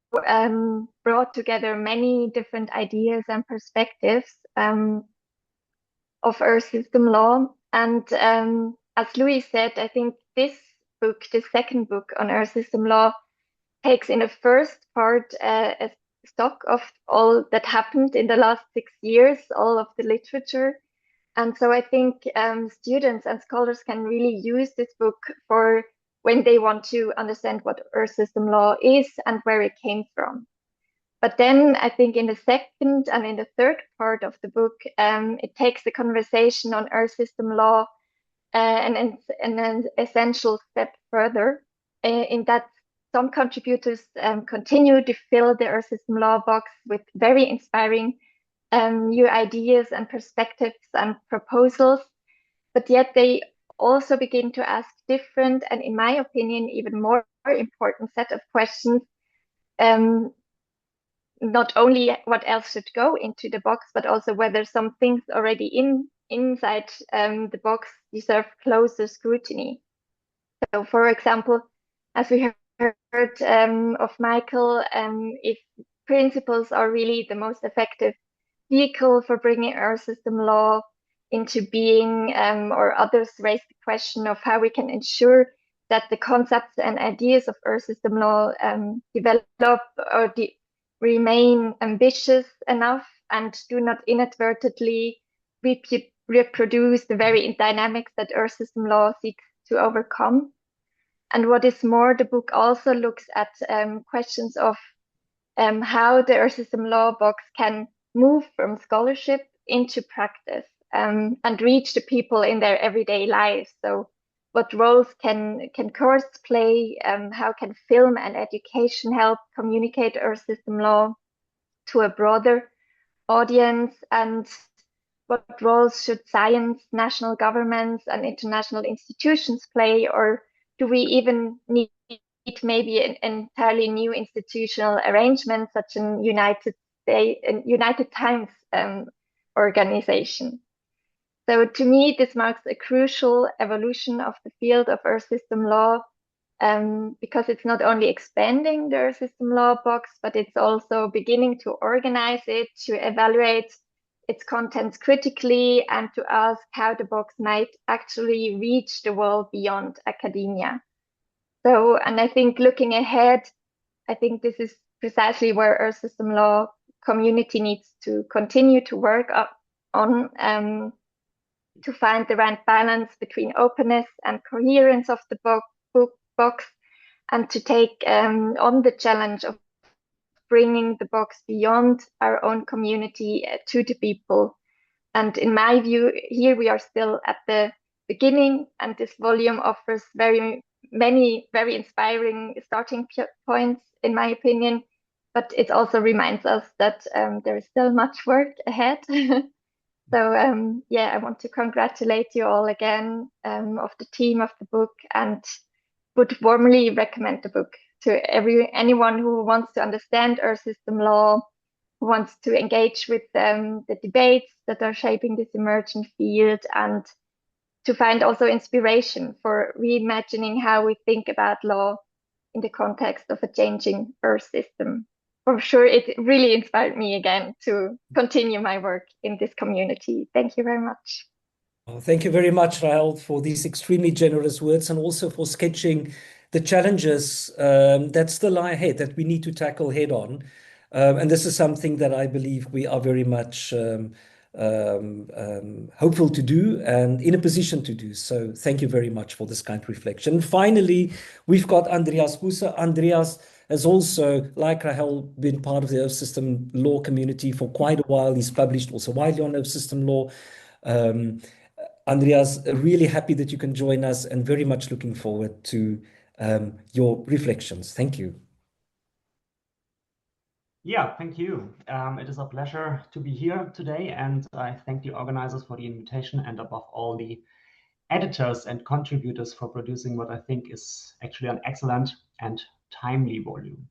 brought together many different ideas and perspectives of Earth system law. And as Louis said, I think this book, the second book on Earth system law, takes in the first part a stock of all that happened in the last 6 years, all of the literature. And so I think students and scholars can really use this book for when they want to understand what Earth system law is and where it came from. But then I think in the second and in the third part of the book, it takes the conversation on Earth system law and an essential step further, in that some contributors continue to fill the Earth system law box with very inspiring new ideas and perspectives and proposals, but yet they also begin to ask different and, in my opinion, even more important set of questions. Not only what else should go into the box, but also whether some things already inside the box deserve closer scrutiny. So, for example, as we heard of Michael, if principles are really the most effective vehicle for bringing Earth system law into being, or others raise the question of how we can ensure that the concepts and ideas of Earth system law develop or remain ambitious enough and do not inadvertently reproduce the very dynamics that Earth system law seeks to overcome. And what is more, the book also looks at questions of how the Earth system law box can move from scholarship into practice and reach the people in their everyday lives. So what roles can course play? How can film and education help communicate Earth system law to a broader audience? And what roles should science, national governments, and international institutions play? Or do we even need maybe an entirely new institutional arrangement, such as United Times organization? So to me, this marks a crucial evolution of the field of Earth system law, because it's not only expanding the Earth system law box, but it's also beginning to organize it, to evaluate its contents critically, and to ask how the box might actually reach the world beyond academia. So, and I think looking ahead, I think this is precisely where Earth system law community needs to continue to work on, to find the right balance between openness and coherence of the book box, and to take on the challenge of bringing the box beyond our own community to the people. And in my view, here we are still at the beginning, and this volume offers many very inspiring starting points, in my opinion, but it also reminds us that there is still much work ahead. So yeah, I want to congratulate you all again, of the team of the book, and would warmly recommend the book to anyone who wants to understand Earth system law, who wants to engage with the debates that are shaping this emergent field, and to find also inspiration for reimagining how we think about law in the context of a changing Earth system. For sure, it really inspired me again to continue my work in this community. Thank you very much. Oh, thank you very much, Rahel, for these extremely generous words, and also for sketching the challenges that still lie ahead, that we need to tackle head on. And this is something that I believe we are very much hopeful to do and in a position to do. So thank you very much for this kind reflection. Finally, we've got Andreas Busse. Andreas has also, like Rahel, been part of the Earth system law community for quite a while. He's published also widely on Earth system law. Andreas, really happy that you can join us, and very much looking forward to your reflections. Thank you. Yeah, thank you. It is a pleasure to be here today, and I thank the organizers for the invitation, and above all the editors and contributors for producing what I think is actually an excellent and timely volume.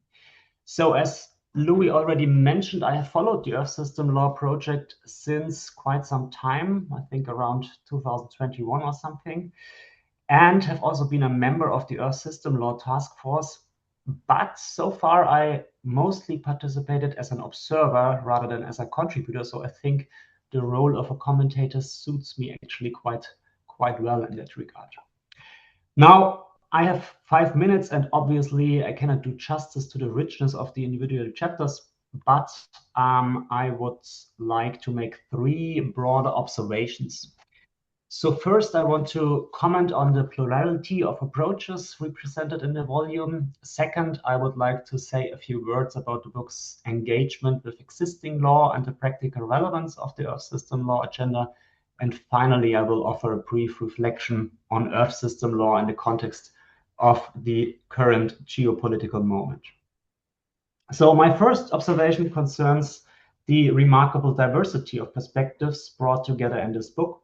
So as Louis already mentioned, I have followed the Earth System Law project since quite some time, I think around 2021 or something, and have also been a member of the Earth System Law Taskforce. But so far, I mostly participated as an observer rather than as a contributor. So I think the role of a commentator suits me actually quite well in that regard. Now, I have 5 minutes, and obviously I cannot do justice to the richness of the individual chapters, but I would like to make 3 broader observations. So first, I want to comment on the plurality of approaches represented in the volume. Second, I would like to say a few words about the book's engagement with existing law and the practical relevance of the Earth System Law agenda. And finally, I will offer a brief reflection on Earth System Law in the context of the current geopolitical moment. So my first observation concerns the remarkable diversity of perspectives brought together in this book.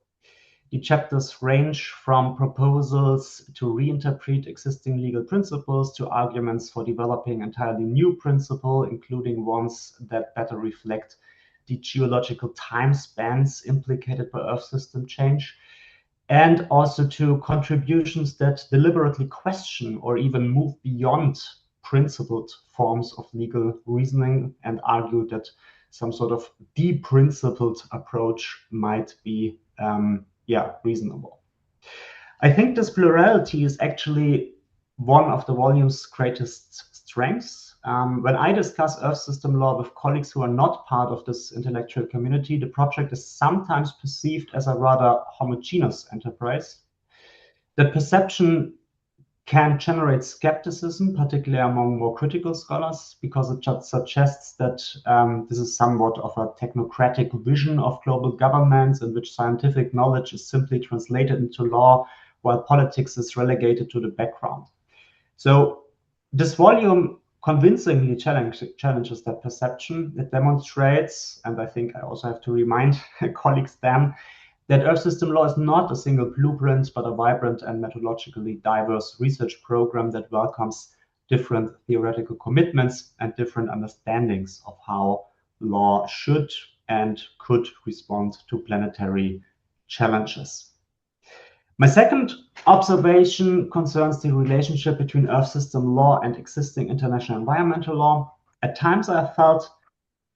The chapters range from proposals to reinterpret existing legal principles to arguments for developing entirely new principles, including ones that better reflect the geological time spans implicated by Earth system change, and also to contributions that deliberately question or even move beyond principled forms of legal reasoning and argue that some sort of de-principled approach might be reasonable. I think this plurality is actually one of the volume's greatest strengths. When I discuss Earth System Law with colleagues who are not part of this intellectual community, the project is sometimes perceived as a rather homogeneous enterprise. That perception can generate skepticism, particularly among more critical scholars, because it just suggests that this is somewhat of a technocratic vision of global governments in which scientific knowledge is simply translated into law, while politics is relegated to the background. So this volume convincingly challenges that perception. It demonstrates, and I think I also have to remind colleagues then, that Earth System Law is not a single blueprint, but a vibrant and methodologically diverse research program that welcomes different theoretical commitments and different understandings of how law should and could respond to planetary challenges. My second observation concerns the relationship between Earth System Law and existing international environmental law. At times I have felt,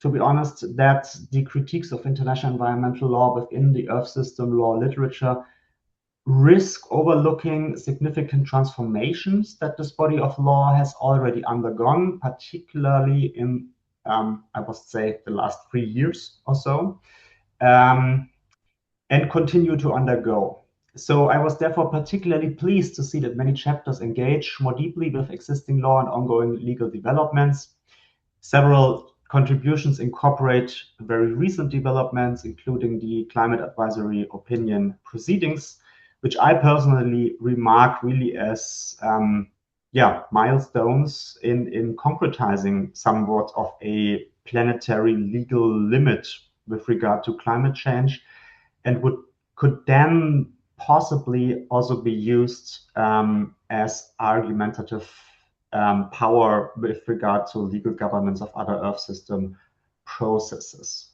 to be honest, that the critiques of international environmental law within the Earth System Law literature risk overlooking significant transformations that this body of law has already undergone, particularly in, I must say, the last 3 years or so, and continue to undergo. So I was therefore particularly pleased to see that many chapters engage more deeply with existing law and ongoing legal developments. Several contributions incorporate very recent developments, including the climate advisory opinion proceedings, which I personally remark really as milestones in concretizing somewhat of a planetary legal limit with regard to climate change, and could then possibly also be used as argumentative power with regard to legal governance of other Earth system processes.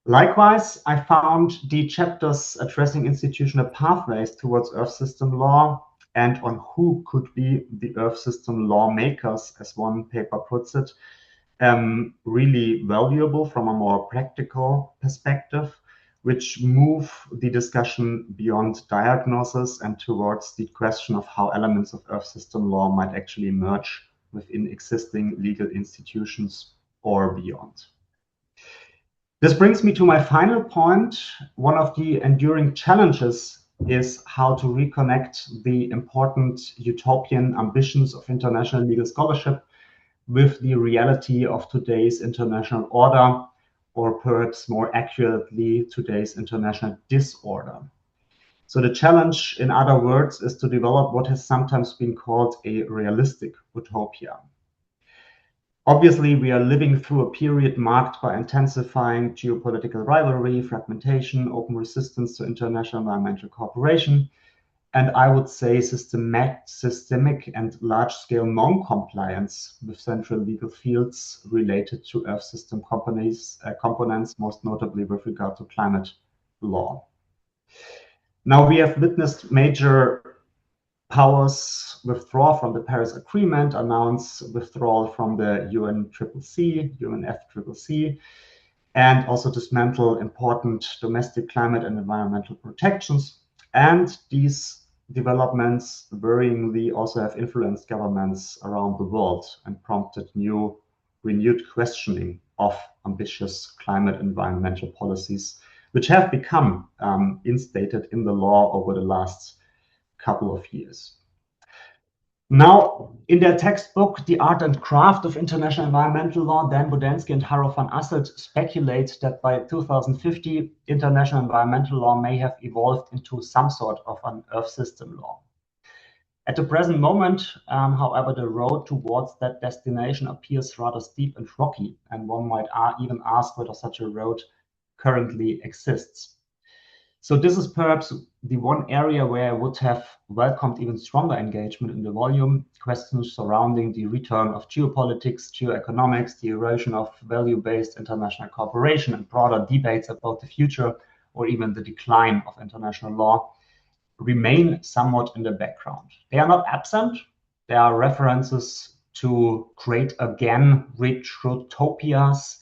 Likewise, I found the chapters addressing institutional pathways towards Earth system law and on who could be the Earth system lawmakers, as one paper puts it, really valuable from a more practical perspective, which move the discussion beyond diagnosis and towards the question of how elements of Earth system law might actually emerge within existing legal institutions or beyond. This brings me to my final point. One of the enduring challenges is how to reconnect the important utopian ambitions of international legal scholarship with the reality of today's international order, or perhaps more accurately, today's international disorder. So the challenge, in other words, is to develop what has sometimes been called a realistic utopia. Obviously, we are living through a period marked by intensifying geopolitical rivalry, fragmentation, open resistance to international environmental cooperation, and I would say systemic and large-scale non-compliance with central legal fields related to Earth system components, most notably with regard to climate law. Now, we have witnessed major powers withdraw from the Paris Agreement, announce withdrawal from the UNFCCC, and also dismantle important domestic climate and environmental protections. And these developments worryingly also have influenced governments around the world and prompted renewed questioning of ambitious climate environmental policies which have become instated in the law over the last couple of years. Now, in their textbook, The Art and Craft of International Environmental Law, Dan Budensky and Harro van Asselt speculate that by 2050, international environmental law may have evolved into some sort of an Earth system law. At the present moment, however, the road towards that destination appears rather steep and rocky, and one might even ask whether such a road currently exists. So this is perhaps the one area where I would have welcomed even stronger engagement in the volume, questions surrounding the return of geopolitics, geoeconomics, the erosion of value-based international cooperation, and broader debates about the future or even the decline of international law remain somewhat in the background. They are not absent. There are references to great again retrotopias,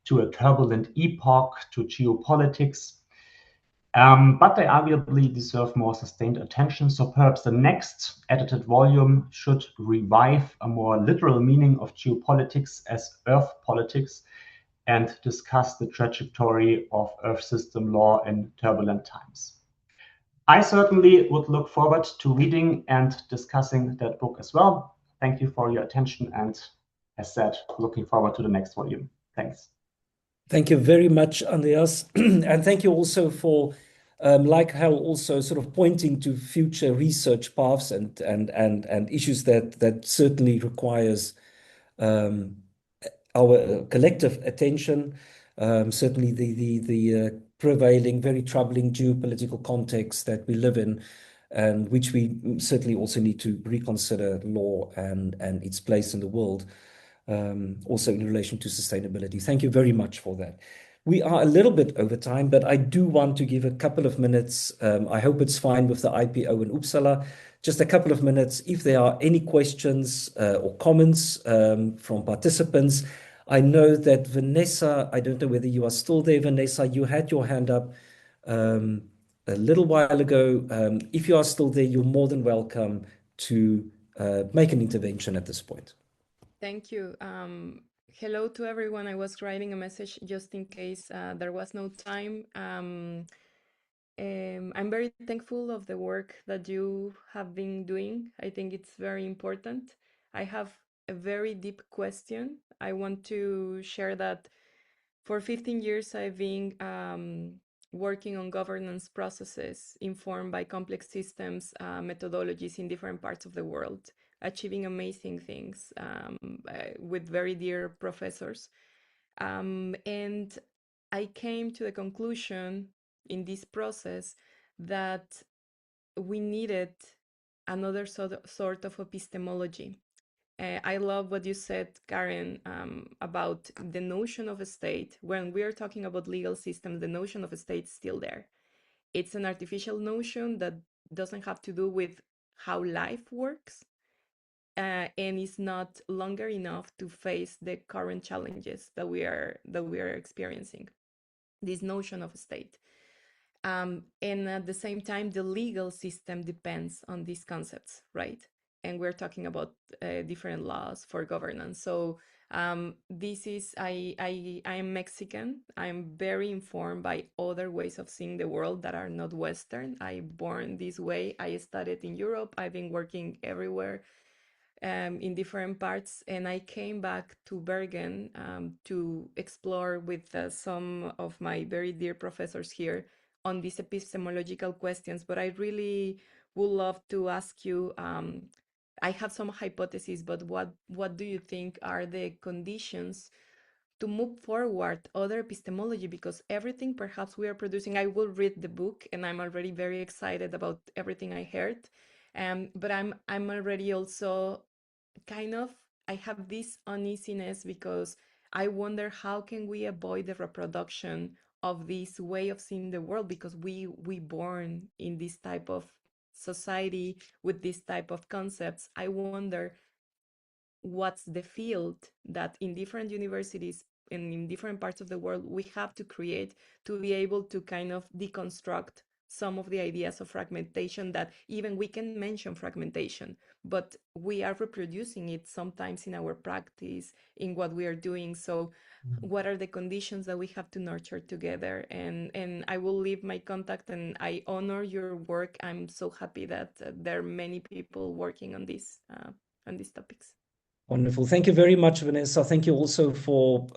to a turbulent epoch, to geopolitics. But they arguably deserve more sustained attention. So perhaps the next edited volume should revive a more literal meaning of geopolitics as Earth politics and discuss the trajectory of Earth system law in turbulent times. I certainly would look forward to reading and discussing that book as well. Thank you for your attention, and as said, looking forward to the next volume. Thanks. Thank you very much, Andreas. And thank you also for, like Hal, also sort of pointing to future research paths and issues that certainly requires our collective attention. Certainly the prevailing, very troubling geopolitical context that we live in, and which we certainly also need to reconsider law and its place in the world. Also in relation to sustainability. Thank you very much for that. We are a little bit over time, but I do want to give a couple of minutes. I hope it's fine with the IPO in Uppsala. Just a couple of minutes. If there are any questions or comments from participants. I know that Vanessa, I don't know whether you are still there, Vanessa, you had your hand up a little while ago. If you are still there, you're more than welcome to make an intervention at this point. Thank you. Hello to everyone. I was writing a message just in case there was no time. I'm very thankful of the work that you have been doing. I think it's very important. I have a very deep question. I want to share that for 15 years I've been working on governance processes informed by complex systems methodologies in different parts of the world, achieving amazing things with very dear professors. And I came to the conclusion in this process that we needed another sort of epistemology. I love what you said, Karen, about the notion of a state. When we are talking about legal systems, the notion of a state is still there. It's an artificial notion that doesn't have to do with how life works, and is not longer enough to face the current challenges that we are experiencing. This notion of a state. And at the same time, the legal system depends on these concepts, right? And we're talking about different laws for governance. So this is, I am Mexican. I'm very informed by other ways of seeing the world that are not Western. I'm born this way. I studied in Europe. I've been working everywhere in different parts. And I came back to Bergen to explore with some of my very dear professors here on these epistemological questions. But I really would love to ask you, I have some hypotheses, but what do you think are the conditions to move forward other epistemology? Because everything perhaps we are producing, I will read the book and I'm already very excited about everything I heard. But I'm already also kind of, I have this uneasiness because I wonder how can we avoid the reproduction of this way of seeing the world, because we born in this type of society with this type of concepts. I wonder what's the field that in different universities and in different parts of the world we have to create to be able to kind of deconstruct some of the ideas of fragmentation that even we can mention fragmentation, but we are reproducing it sometimes in our practice, in what we are doing. So what are the conditions that we have to nurture together? And I will leave my contact, and I honor your work. I'm so happy that there are many people working on these topics. Wonderful. Thank you very much, Vanessa. Thank you also for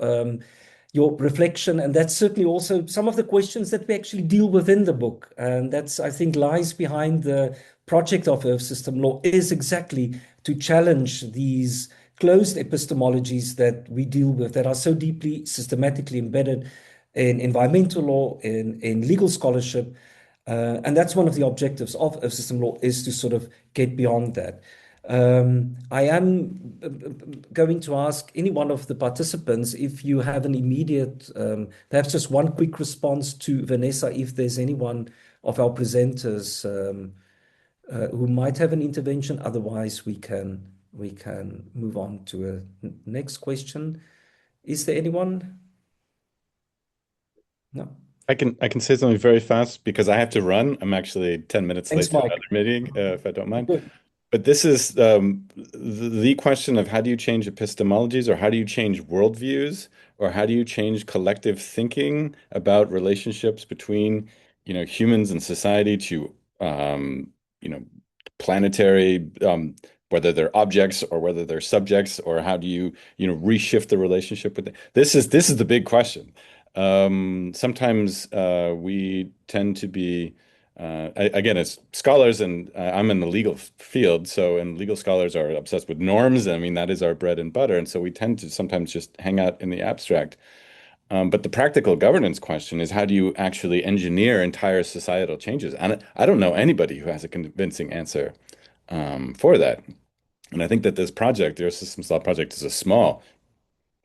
your reflection. And that's certainly also some of the questions that we actually deal with in the book. And that's, I think, lies behind the project of Earth System Law, is exactly to challenge these closed epistemologies that we deal with, that are so deeply systematically embedded in environmental law, in legal scholarship. And that's one of the objectives of Earth System Law, is to sort of get beyond that. I am going to ask any one of the participants if you have an immediate, perhaps just one quick response to Vanessa, if there's anyone of our presenters who might have an intervention. Otherwise, we can move on to a next question. Is there anyone? No. I can say something very fast because I have to run. I'm actually 10 minutes Thanks, late to Mike. another meeting, if I don't mind. Good. But this is the question of how do you change epistemologies, or how do you change worldviews, or how do you change collective thinking about relationships between, humans and society to, planetary, whether they're objects or whether they're subjects, or how do you, reshift the relationship with them? This is the big question. Sometimes we tend to be again, as scholars, and I'm in the legal field, and legal scholars are obsessed with norms. I mean, that is our bread and butter. And so we tend to sometimes just hang out in the abstract. But the practical governance question is, how do you actually engineer entire societal changes? And I don't know anybody who has a convincing answer for that. And I think that this project, the Earth Systems Law project, is a small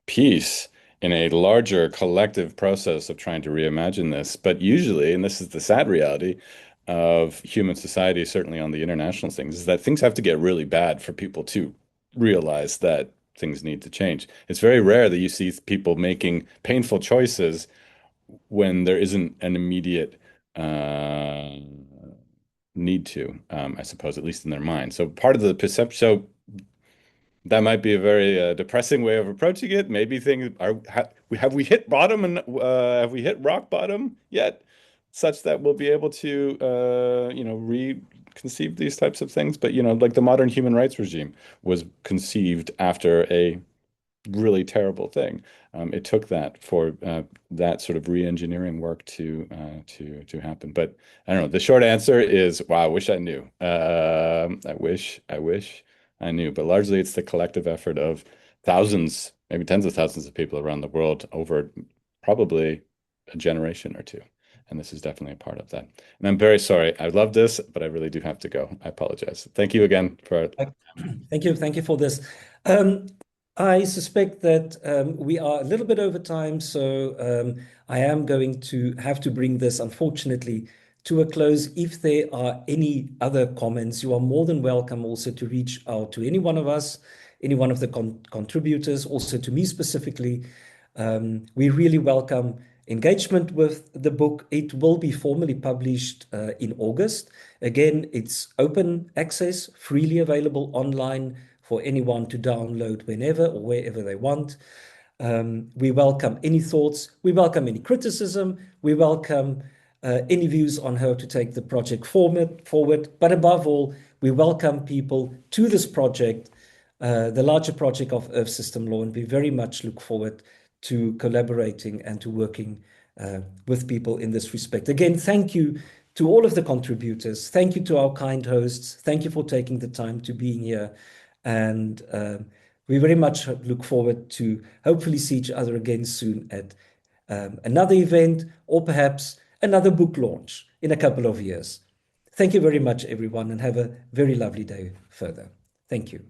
piece in a larger collective process of trying to reimagine this. But usually, and this is the sad reality of human society, certainly on the international things, is that things have to get really bad for people to realize that things need to change. It's very rare that you see people making painful choices when there isn't an immediate need to, I suppose, at least in their mind. So part of the perception, so that might be a very depressing way of approaching it. Maybe things have we hit bottom, and have we hit rock bottom yet, such that we'll be able to reconceive these types of things. But like the modern human rights regime was conceived after a really terrible thing. It took that for that sort of re-engineering work to happen. But I don't know. The short answer is, wow, I wish I knew. I wish I knew, but largely it's the collective effort of thousands, maybe tens of thousands of people around the world over probably a generation or two. And this is definitely a part of that. And I'm very sorry. I love this, but I really do have to go. I apologize. Thank you again for. Thank you. Thank you for this. I suspect that we are a little bit over time, so I am going to have to bring this, unfortunately, to a close. If there are any other comments, you are more than welcome also to reach out to any one of us, any one of the contributors, also to me specifically. We really welcome engagement with the book. It will be formally published in August. Again, it's open access, freely available online for anyone to download whenever or wherever they want. We welcome any thoughts. We welcome any criticism. We welcome any views on how to take the project forward. But above all, we welcome people to this project, the larger project of Earth System Law, and we very much look forward to collaborating and to working with people in this respect. Again, thank you to all of the contributors. Thank you to our kind hosts. Thank you for taking the time to be here. And we very much look forward to hopefully see each other again soon at another event, or perhaps another book launch in a couple of years. Thank you very much, everyone, and have a very lovely day further. Thank you.